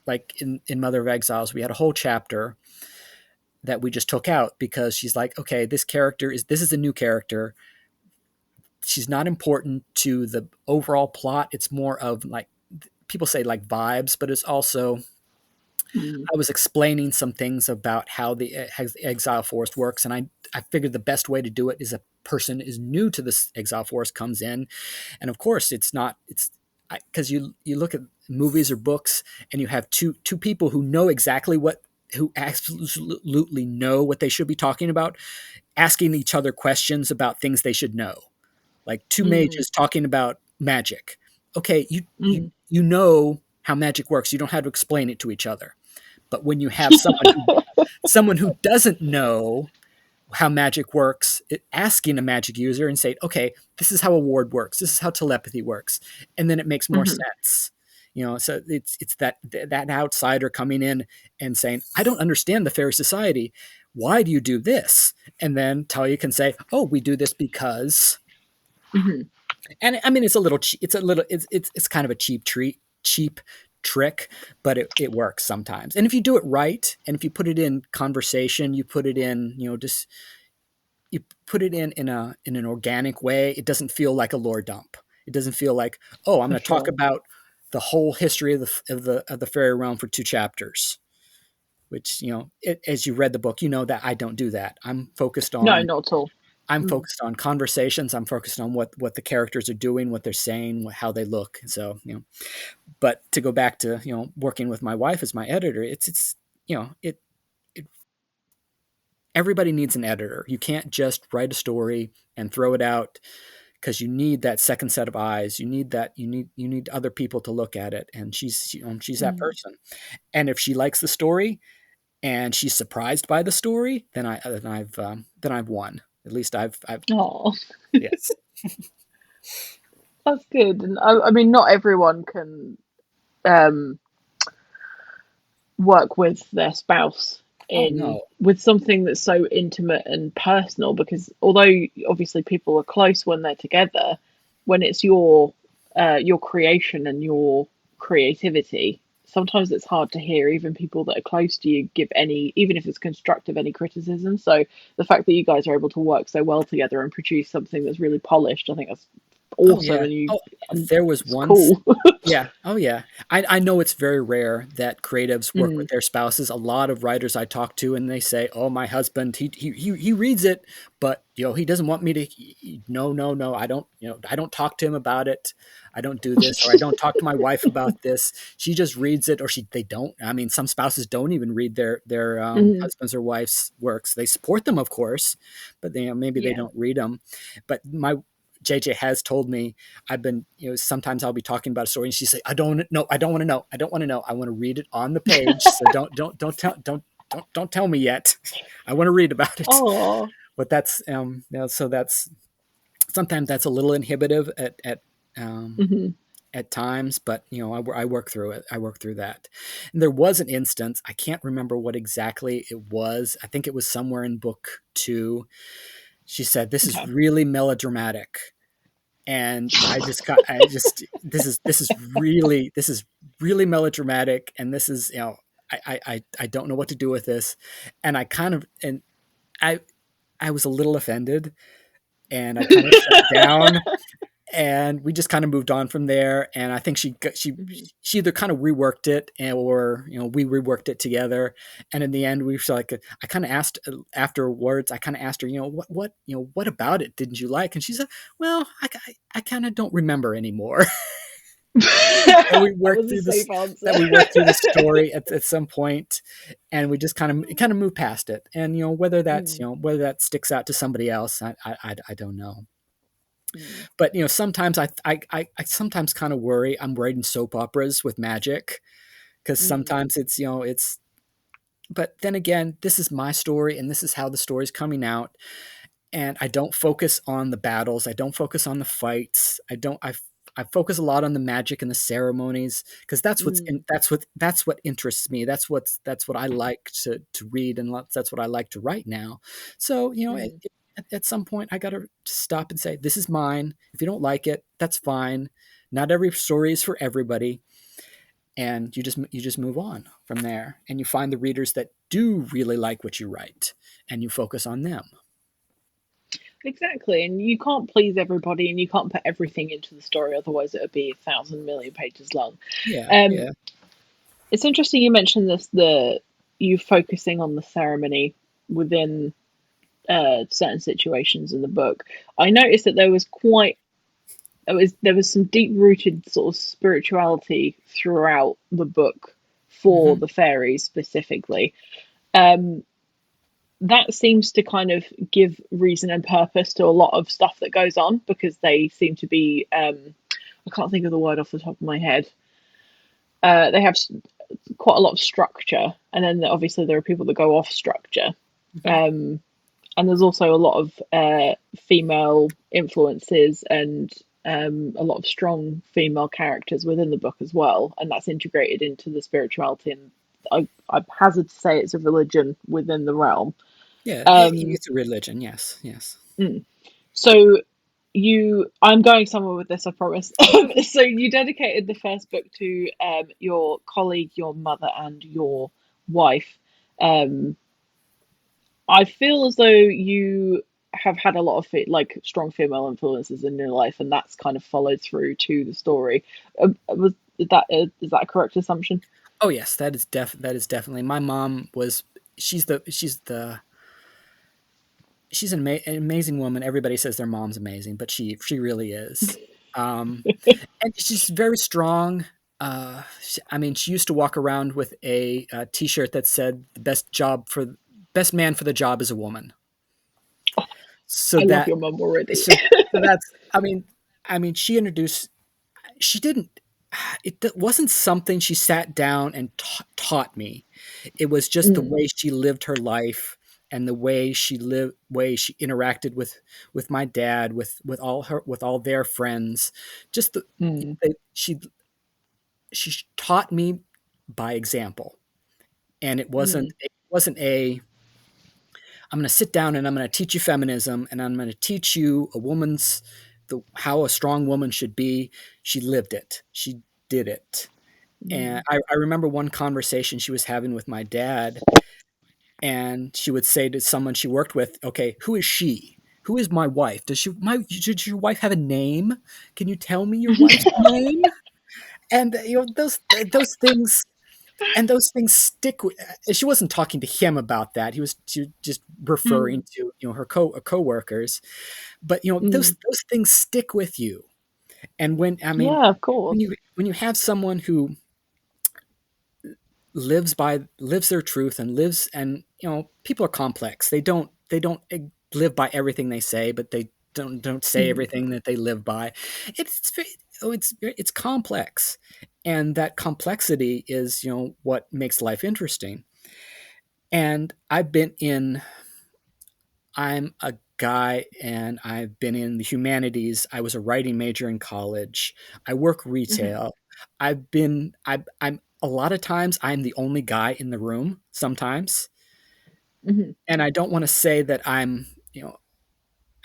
S2: like in Mother of Exiles, we had a whole chapter that we just took out because she's like, okay, this is a new character. She's not important to the overall plot. It's more of like people say like vibes, but it's also
S1: Mm.
S2: I was explaining some things about how the exile forest works, and I figured the best way to do it is a person is new to this exile forest comes in, and of course it's not it's because you look at movies or books and you have two people who know exactly what who absolutely know what they should be talking about, asking each other questions about things they should know, like two
S1: Mm.
S2: mages talking about magic. Okay,
S1: Mm.
S2: you know how magic works. You don't have to explain it to each other. But when you have someone who doesn't know how magic works, asking a magic user and say, okay, this is how a ward works, this is how telepathy works, and then it makes more
S1: Mhm.
S2: sense. So it's that outsider coming in and saying, I don't understand the fairy society. Why do you do this? And then Talia can say, oh, we do this because,
S1: Mhm.
S2: and I mean, it's kind of a cheap trick, but it works sometimes. And if you do it right, and if you put it in conversation, you put it in, just you put it in an organic way, it doesn't feel like a lore dump. It doesn't feel like, oh, I'm
S1: For
S2: going to talk
S1: sure.
S2: about the whole history of the fairy realm for two chapters. Which as you read the book, that I don't do that.
S1: No, not at all.
S2: I'm
S1: Mm.
S2: focused on conversations. I'm focused on what the characters are doing, what they're saying, how they look. So but to go back to working with my wife as my editor, it's it everybody needs an editor. You can't just write a story and throw it out because you need that second set of eyes. You need other people to look at it, and she's that
S1: Mm.
S2: person. And if she likes the story and she's surprised by the story, then I've won. At least I've
S1: Oh,
S2: yes.
S1: that's good. And I mean, not everyone can um, work with their spouse
S2: Oh
S1: in
S2: no.
S1: with something that's so intimate and personal, because although obviously people are close when they're together, when it's your creation and your creativity, sometimes it's hard to hear even people that are close to you give any, even if it's constructive, any criticism. So the fact that you guys are able to work so well together and produce something that's really polished, I think that's
S2: Oh
S1: awesome.
S2: yeah.
S1: And you
S2: Oh,
S1: and
S2: there was
S1: it's
S2: once.
S1: cool.
S2: Yeah. Oh yeah. I know it's very rare that creatives work with
S1: Mm.
S2: their spouses. A lot of writers I talk to, and they say, "Oh, my husband, he reads it, but he doesn't want me to. No, no, no. I don't. I don't talk to him about it. I don't do this, or I don't talk to my wife about this. She just reads it, or they don't. I mean, some spouses don't even read their
S1: Mm.
S2: husbands or wives' works. They support them, of course, but maybe they
S1: Yeah.
S2: don't read them. But my JJ has told me I've been, sometimes I'll be talking about a story and she say, I don't know. I don't want to know. I don't want to know. I want to read it on the page. So don't tell me yet. I want to read about it.
S1: Oh.
S2: But so that's, sometimes that's a little inhibitive um,
S1: Mhm.
S2: at times, but I work through it. I work through that. And there was an instance, I can't remember what exactly it was. I think it was somewhere in book 2. She said, this is
S1: Okay.
S2: really melodramatic, and I just this is really melodramatic, and this is I don't know what to do with this, and I I was a little offended, and I kind of shut down, and we just kind of moved on from there. And I think
S1: Mhm.
S2: she either kind of reworked it, or we reworked it together. And in the end, we were like, I kind of asked afterwards. I kind of asked her, what about it didn't you like? And she said, well, I kind of don't remember anymore. that we
S1: That
S2: work
S1: was a
S2: through
S1: safe
S2: this
S1: answer.
S2: that we work through the story at some point, and we just kind of move past it. And whether that's
S1: Mm,
S2: whether that sticks out to somebody else, I don't know.
S1: mm,
S2: But sometimes I sometimes kind of worry. I'm worried in soap operas with magic, because
S1: mm,
S2: sometimes it's. But then again, this is my story, and this is how the story's coming out, and I don't focus on the battles. I don't focus on the fights. I focus a lot on the magic and the ceremonies, because
S1: mm,
S2: that's what interests me. That's what I like to read, and that's what I like to write now. So
S1: mm.
S2: at some point I got to stop and say, this is mine. If you don't like it, that's fine. Not every story is for everybody, and you just move on from there, and you find the readers that do really like what you write, and you focus on them.
S1: Exactly, and you can't please everybody, and you can't put everything into the story, otherwise it would be 1,000 million pages long.
S2: Yeah,
S1: Um,
S2: yeah.
S1: it's interesting you mentioned this, the you focusing on the ceremony within certain situations in the book. I noticed that there was some deep rooted sort of spirituality throughout the book for
S2: Hmm.
S1: the fairies specifically. Um, that seems to kind of give reason and purpose to a lot of stuff that goes on, because they seem to be I can't think of the word off the top of my head. They have quite a lot of structure, and then obviously there are people that go off structure.
S2: Hmm.
S1: Um, and there's also a lot of female influences, and a lot of strong female characters within the book as well, and that's integrated into the spirituality. And I hazard to say it's a religion within the realm.
S2: Yeah,
S1: Um,
S2: it's a religion. Yes, yes.
S1: mm. So I'm going somewhere with this, I promise. So you dedicated the first book to your colleague, your mother, and your wife. Um, I feel as though you have had a lot of like strong female influences in your life, and that's kind of followed through to the story. Was is that a correct assumption?
S2: Oh yes, that is definitely. My mom was. She's an amazing woman. Everybody says their mom's amazing, but she really is. Um, and she's very strong. I mean, she used to walk around with a T-shirt that said, "The best man for the job is a woman." So
S1: I love
S2: that
S1: your mum already.
S2: so, so that's. I mean, she didn't. It wasn't something she sat down and taught me. It was just the
S1: Mm,
S2: way she lived her life, and the way she interacted with my dad, with all their friends. Just
S1: mm,
S2: they, she taught me by example, and
S1: mm,
S2: it wasn't a I'm going to sit down and I'm going to teach you feminism, and I'm going to teach you how a strong woman should be. She lived it. She did it. And
S1: mm.
S2: I remember one conversation she was having with my dad, and she would say to someone she worked with, "Okay, who is she? Who is my wife? Does your wife have a name? Can you tell me your wife's name?" And those things stick with. She wasn't talking to him about that. She was just referring
S1: Mm,
S2: to her coworkers. But
S1: mm.
S2: those things stick with you. And
S1: Yeah, of course.
S2: when you have someone who lives their truth, and people are complex. They don't live by everything they say, but they don't say
S1: Mm,
S2: everything that they live by. It's complex, and that complexity is what makes life interesting. And I'm a guy, and I've been in the humanities. I was a writing major in college. I work
S1: mhm,
S2: retail. I'm a lot of times I'm the only guy in the room sometimes.
S1: mhm,
S2: And I don't want to say that I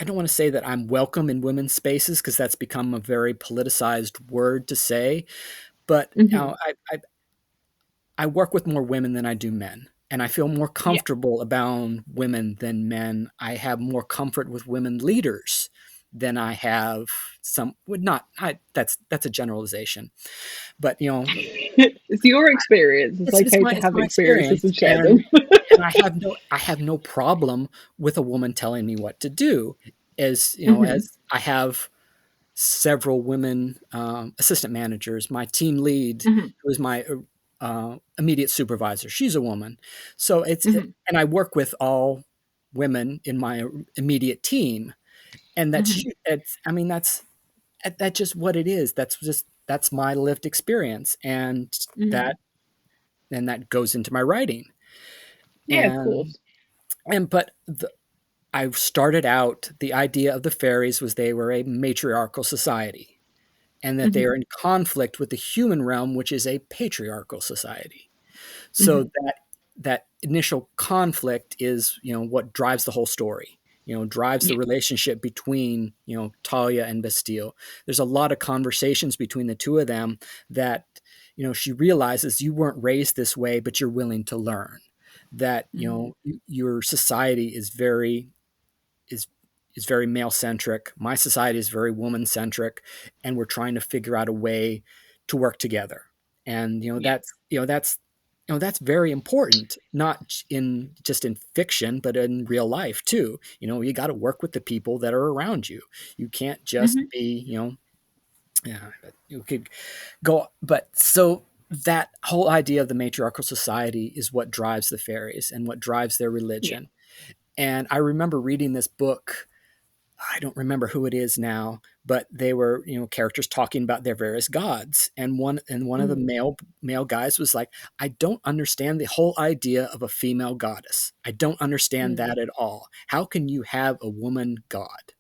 S2: don't want to say that I'm welcome in women's spaces, because that's become a very politicized word to say. But
S1: mhm.
S2: I work with more women than I do men. And I feel more
S1: Yeah.
S2: comfortable about women than men. I have more comfort with women leaders than I have some would not. That's a generalization, but
S1: It's your experience. It's okay to
S2: it's
S1: have
S2: my
S1: experiences
S2: experience,
S1: and share them.
S2: and I have no problem with a woman telling me what to do, as
S1: Mhm,
S2: as I have. several women assistant managers. My team lead,
S1: Mhm.
S2: who is my immediate supervisor, she's a woman. So
S1: Mhm.
S2: and I work with all women in my immediate team, and
S1: Mhm.
S2: it's, I mean, that's just what it is. That's my lived experience,
S1: Mhm.
S2: and that goes into my writing.
S1: Yeah, of
S2: And
S1: course.
S2: but I started out, the idea of the fairies was they were a matriarchal society, and that they are
S1: Mhm.
S2: in conflict with the human realm, which is a patriarchal society. So
S1: Mhm.
S2: that initial conflict is, what drives the whole story. Drives the
S1: Yeah.
S2: relationship between, Talia and Bastille. There's a lot of conversations between the two of them that, she realizes you weren't raised this way, but you're willing to learn. That,
S1: Mhm.
S2: your society is is very male centric. My society is very woman centric, and we're trying to figure out a way to work together. And
S1: Yeah.
S2: that's very important, not in just in fiction, but in real life too. You got to work with the people that are around you. You can't just
S1: Mhm.
S2: be, yeah, you could go, but so that whole idea of the matriarchal society is what drives the fairies and what drives their
S1: Yeah.
S2: religion. And I remember reading this book. I don't remember who it is now, but they were, characters talking about their various gods, and one of the
S1: Mhm.
S2: male guys was like, "I don't understand the whole idea of a female goddess. I don't understand
S1: Mhm.
S2: that at all. How can you have a woman god?"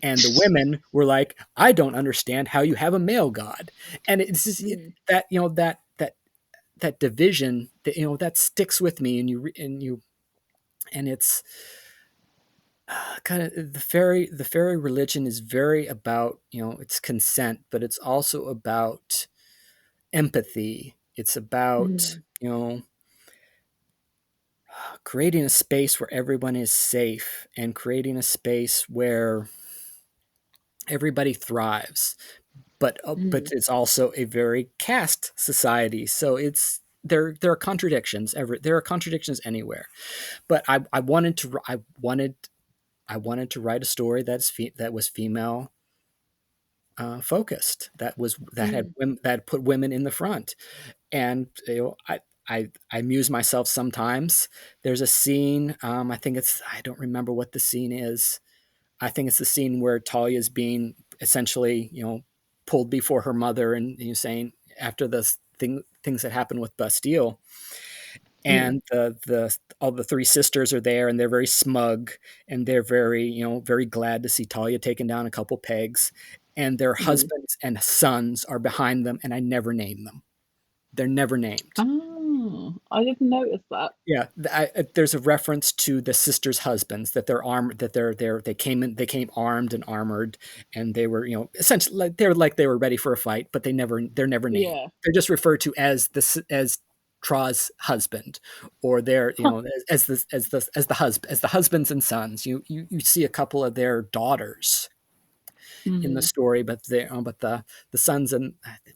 S2: And the women were like, "I don't understand how you have a male god." And it's just
S1: Mhm.
S2: that, that division that, that sticks with me, and it's kind of the fairy religion is very about, it's consent, but it's also about empathy. It's about,
S1: Mhm.
S2: creating a space where everyone is safe, and creating a space where everybody thrives. But
S1: Mhm.
S2: it's also a very caste society, so there are contradictions. There are contradictions anywhere. But I wanted to write a story that was female focused,
S1: Mhm.
S2: that put women in the front. And I amuse myself sometimes. There's a scene, I don't remember what the scene is. I think it's the scene where Talia is being essentially, pulled before her mother, and saying, after the things that happened with Bastille,
S1: Mhm.
S2: and the all the three sisters are there, and they're very smug, and they're very, very glad to see Talia taking down a couple pegs, and their
S1: Mhm.
S2: husbands and sons are behind them, and I never name them. They're never named.
S1: Oh, I didn't notice that.
S2: Yeah, there's a reference to the sisters' husbands, that they're armed, they came armed and armored, and they were, essentially, they were ready for a fight, but they're never named.
S1: Yeah.
S2: They're just referred to as Tra's husband, or their,
S1: Huh.
S2: as the husbands and sons. You see a couple of their daughters in the
S1: Mhm.
S2: story, but the sons, and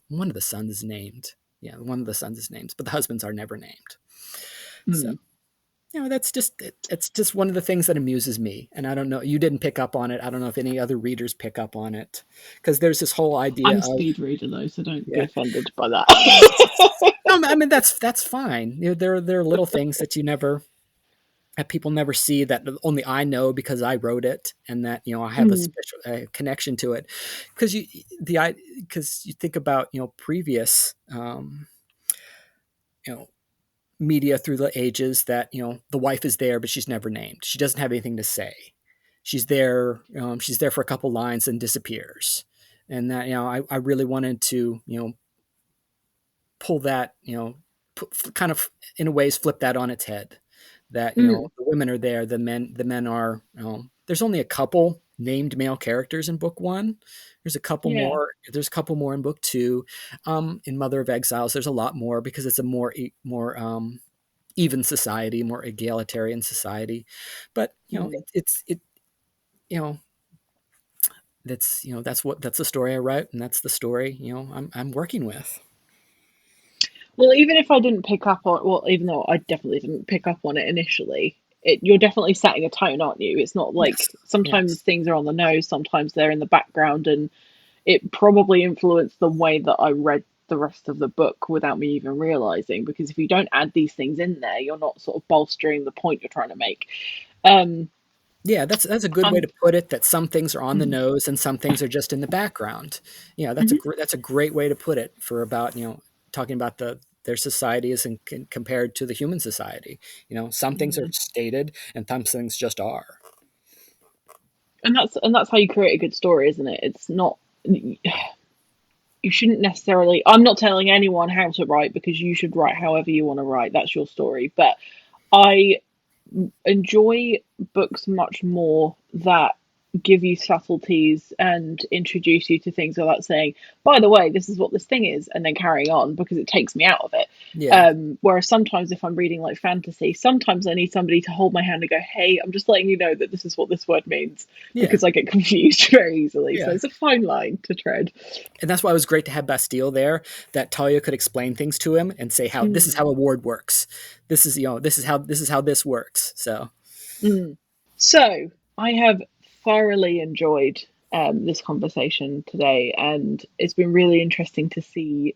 S2: one of the sons is named. Yeah, one of the sons is named, but the husbands are never named. So,
S1: Mhm.
S2: that's just it's just one of the things that amuses me. And I don't know, you didn't pick up on it. I don't know if any other readers pick up on it, because there's this whole idea
S1: I'm a
S2: of,
S1: speed reader though, so don't be
S2: yeah.
S1: offended by
S2: No,
S1: that.
S2: I mean, that's fine. There are little things that people never see, that only I know because I wrote it, and that, I have a
S1: Mhm.
S2: special connection to it. Because you think about, previous, you know media through the ages, that, the wife is there, but she's never named. She doesn't have anything to say. She's there for a couple lines and disappears. And that, I really wanted to, pull that, kind of, in a ways, flip that on its head. That,
S1: Mhm.
S2: the women are there, the men are, there's only a couple named male characters in book one.
S1: Yeah.
S2: There's a couple more in book two. In Mother of Exiles, there's a lot more, because it's a more even society, more egalitarian society. But,
S1: Mhm.
S2: you know that's the story I wrote, and that's the story, I'm working with.
S1: Well, even if I didn't pick up on, well, even though I definitely didn't pick up on it initially, you're definitely setting a tone, aren't you? It's not like
S2: Yes,
S1: sometimes
S2: yes.
S1: things are on the nose, sometimes they're in the background, and it probably influenced the way that I read the rest of the book without me even realizing. Because if you don't add these things in there, you're not sort of bolstering the point you're trying to make. Um,
S2: Yeah, that's a good way
S1: and
S2: to put it, that some things are on the
S1: mhm,
S2: nose and some things are just in the background. Yeah,
S1: mhm,
S2: that's a great way to put it for about, talking about their societies and compared to the human society. Some things are
S1: mhm.
S2: stated and some things just are.
S1: And that's how you create a good story, isn't it? It's not, you shouldn't necessarily. I'm not telling anyone how to write, because you should write however you want to write. That's your story. But I enjoy books much more that give you subtleties and introduce you to things without saying, by the way, this is what this thing is, and then carrying on, because it takes me out of it.
S2: Yeah,
S1: Whereas sometimes if I'm reading like fantasy, sometimes I need somebody to hold my hand and go, hey, I'm just letting you know that this is what this word means,
S2: yeah,
S1: because I get confused very easily. So
S2: yeah.
S1: it's a fine line to tread.
S2: And that's why it was great to have Bastille there, that Talia could explain things to him and say how this is how
S1: Mm,
S2: a ward works. This is how this works. So
S1: mm. So I have thoroughly enjoyed this conversation today, and it's been really interesting to see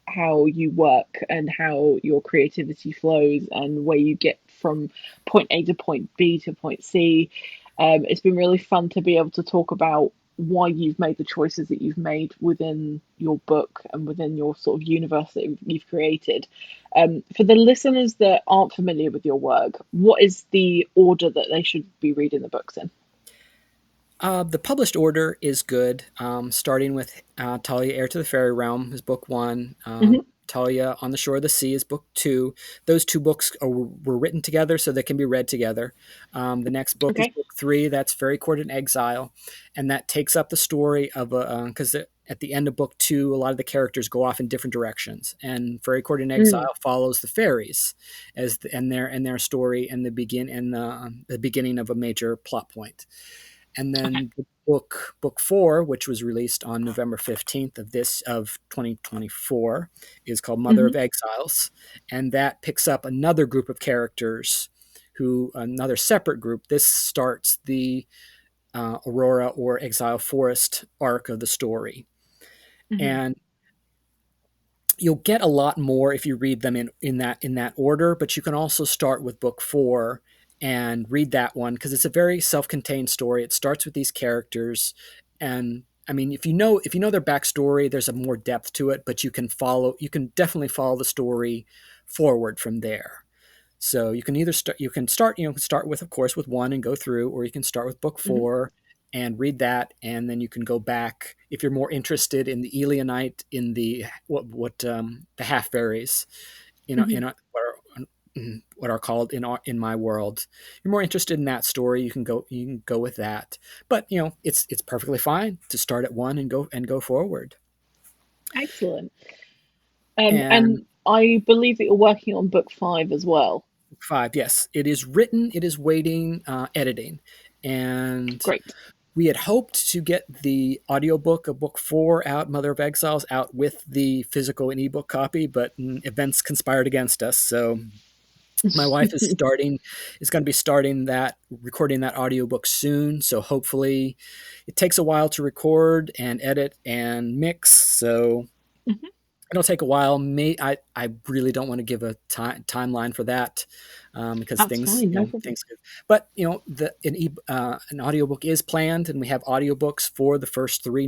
S1: how you work and how your creativity flows and where you get from point A to point B to point C. It's been really fun to be able to talk about why you've made the choices that you've made within your book and within your sort of universe that you've created. For the listeners that aren't familiar with your work, what is the order that they should be reading the books in?
S2: the published order is good, starting with Talia, Heir to the Fairy Realm is book one.
S1: Hmm.
S2: Talia on the Shore of the Sea is book two. Those two books were written together so they can be read together. The next book is
S1: Okay.
S2: book three. That's Fairy Court in Exile. And that takes up the story of because at the end of book two, a lot of the characters go off in different directions. And Fairy Court in
S1: Mm,
S2: Exile follows the fairies and their story and the beginning of a major plot point. And
S1: okay.
S2: then the book four, which was released on November 15th of 2024, is called Mother
S1: Hmm.
S2: of Exiles, and that picks up another group of characters, who another separate group. This starts the Aurora or Exile Forest arc of the story,
S1: Hmm.
S2: and you'll get a lot more if you read them in that order. But you can also start with book four and read that one, because it's a very self-contained story. It starts with these characters, and I mean, if you know their backstory, there's a more depth to it. But you can definitely follow the story forward from there. So you can start with, of course, with one and go through, or you can start with book
S1: Hmm.
S2: four and read that, and then you can go back if you're more interested in the Eleonite, in the the half fairies,
S1: Hmm.
S2: what are called in my world. You're more interested in that story, you can go with that. But it's perfectly fine to start at one and go forward.
S1: Excellent.
S2: And
S1: And I believe that you're working on book five as well.
S2: five, yes, it is written. It is waiting editing, and
S1: Great.
S2: we had hoped to get the audiobook of book four out, Mother of Exiles, out with the physical and ebook copy, but events conspired against us. So my wife is going to be starting recording that audiobook soon. So hopefully it takes a while to record and edit and mix. So
S1: Mhm.
S2: it'll take a while. I really don't want to give a timeline for that, because
S1: That's fine, no problem.
S2: but an audiobook is planned, and we have audiobooks for the first three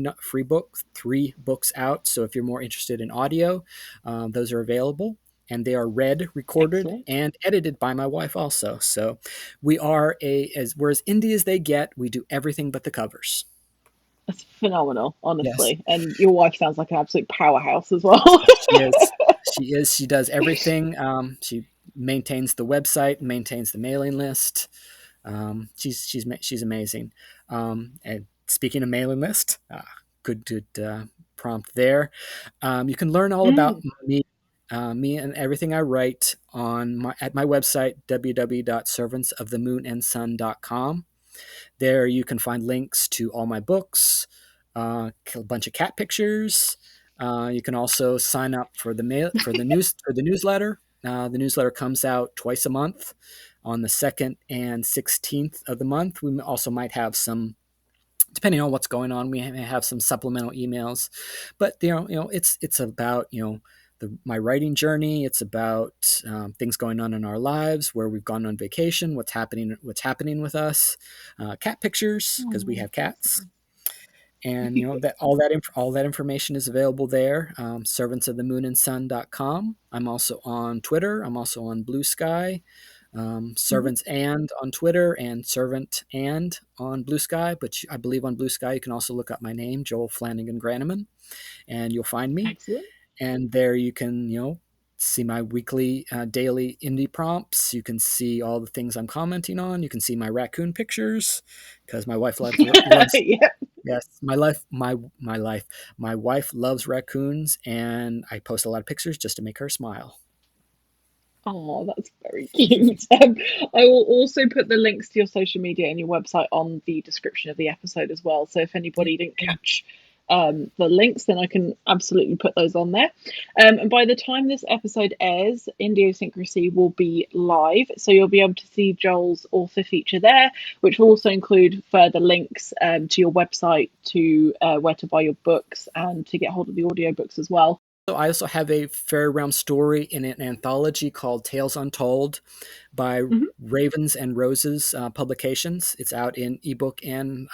S2: books out. So if you're more interested in audio, those are available, and they are read, recorded,
S1: Excellent.
S2: and edited by my wife also. So we're as indie as they get. We do everything but the covers.
S1: That's phenomenal,
S2: Yes.
S1: honestly. And your wife sounds like an absolute powerhouse as well.
S2: She is. She is. She does everything. She maintains the website, maintains the mailing list. She's amazing. And speaking of mailing list, good prompt there. You can learn all about
S1: Mm,
S2: me and everything I write at my website, www.servantsofthemoonandsun.com. There you can find links to all my books, a bunch of cat pictures. You can also sign up for the newsletter. The newsletter comes out twice a month. on the 2nd and 16th of the month. We also might have some, depending on what's going on, we may have some supplemental emails. But it's about my writing journey. It's about things going on in our lives, where we've gone on vacation, what's happening with us, cat pictures because we
S1: Oh,
S2: have cats,
S1: awesome.
S2: and that all that information is available there. Servantsofthemoonandsun.com. I'm also on Twitter. I'm also on Blue Sky.
S1: Mhm.
S2: Servants and on Twitter, and Servant and on Blue Sky. But I believe on Blue Sky you can also look up my name, Joel Flanagan-Grannemann, and you'll find me.
S1: Excellent.
S2: And there you can see my weekly, daily indie prompts. You can see all the things I'm commenting on. You can see my raccoon pictures because my wife loves.
S1: Yeah.
S2: Yes, my wife loves raccoons, and I post a lot of pictures just to make her smile.
S1: Oh, that's very cute. I will also put the links to your social media and your website on the description of the episode as well. So if
S2: Yeah,
S1: anybody didn't
S2: yeah.
S1: catch the links, then I can absolutely put those on there. And by the time this episode airs, Indiosyncrasy will be live. So you'll be able to see Joel's author feature there, which will also include further links to your website, to where to buy your books, and to get hold of the audiobooks as well.
S2: So I also have a Fairy Realm story in an anthology called Tales Untold by
S1: Mhm.
S2: Ravens and Roses Publications. It's out in ebook and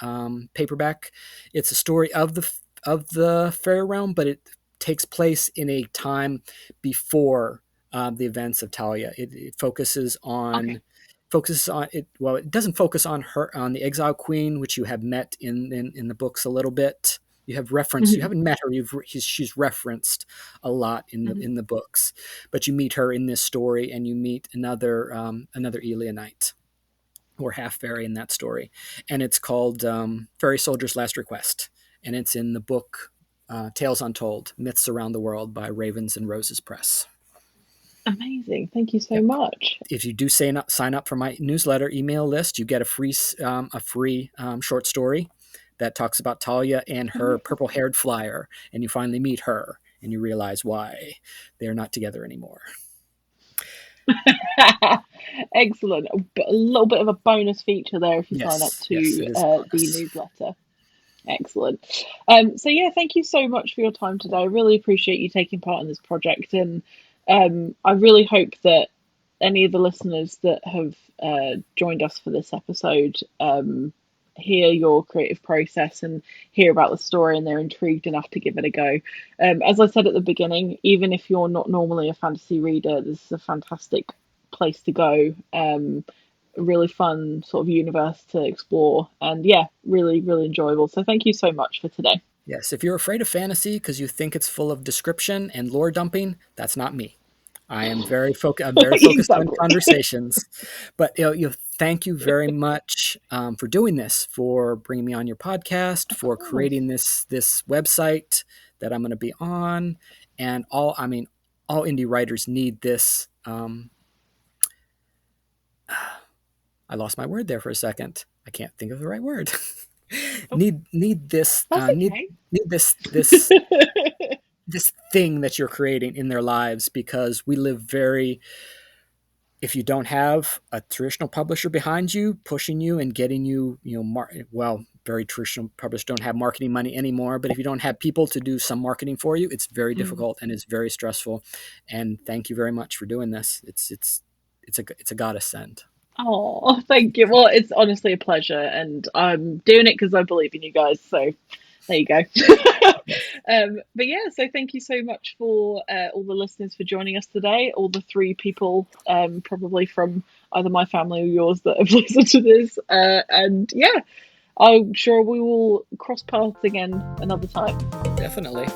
S2: paperback. It's a story of the fairy realm, but it takes place in a time before the events of Talia. It
S1: Okay.
S2: focuses on it. Well, it doesn't focus on her, on the exile queen, which you have met in the books a little bit. You have referenced. You
S1: Mhm.
S2: haven't met her. She's referenced a lot
S1: Mhm.
S2: in the books, but you meet her in this story, and you meet another Eleonite or half fairy in that story, and it's called Fairy Soldier's Last Request, and it's in the book Tales Untold: Myths Around the World by Ravens and Roses Press.
S1: Amazing. Thank you so
S2: Yep.
S1: much.
S2: If you do sign up for my newsletter email list, you get a free short story that talks about Talia and her
S1: Amazing.
S2: purple-haired flyer, and you finally meet her, and you realize why they're not together anymore.
S1: Excellent. A little bit of a bonus feature there if you sign up
S2: Yes,
S1: to
S2: it is a
S1: the
S2: bonus.
S1: newsletter. Excellent. So yeah, thank you so much for your time today. I really appreciate you taking part in this project, and I really hope that any of the listeners that have joined us for this episode hear your creative process and hear about the story, and they're intrigued enough to give it a go. As I said at the beginning, even if you're not normally a fantasy reader, this is a fantastic place to go. A really fun sort of universe to explore, and yeah, really, really enjoyable. So thank you so much for today.
S2: Yes, if you're afraid of fantasy because you think it's full of description and lore dumping, that's not me. I'm very focused on
S1: Exactly.
S2: conversations, but thank you very much for doing this, for bringing me on your podcast,
S1: Of
S2: for
S1: course.
S2: creating this website that I'm going to be on, and all indie writers need this. I lost my word there for a second. I can't think of the right word.
S1: Oh,
S2: Need this
S1: that's okay.
S2: need this thing that you're creating in their lives, because we live very, if you don't have a traditional publisher behind you pushing you and getting you, well, very traditional publishers don't have marketing money anymore, but if you don't have people to do some marketing for you, it's very
S1: Mm.
S2: difficult and it's very stressful. And thank you very much for doing this. It's a goddess send.
S1: Oh, thank you. Well, it's honestly a pleasure, and I'm doing it because I believe in you guys. So there you go.
S2: Yes.
S1: But yeah, so thank you so much for all the listeners for joining us today. All the three people, probably from either my family or yours, that have listened to this. And yeah, I'm sure we will cross paths again another time.
S2: Definitely.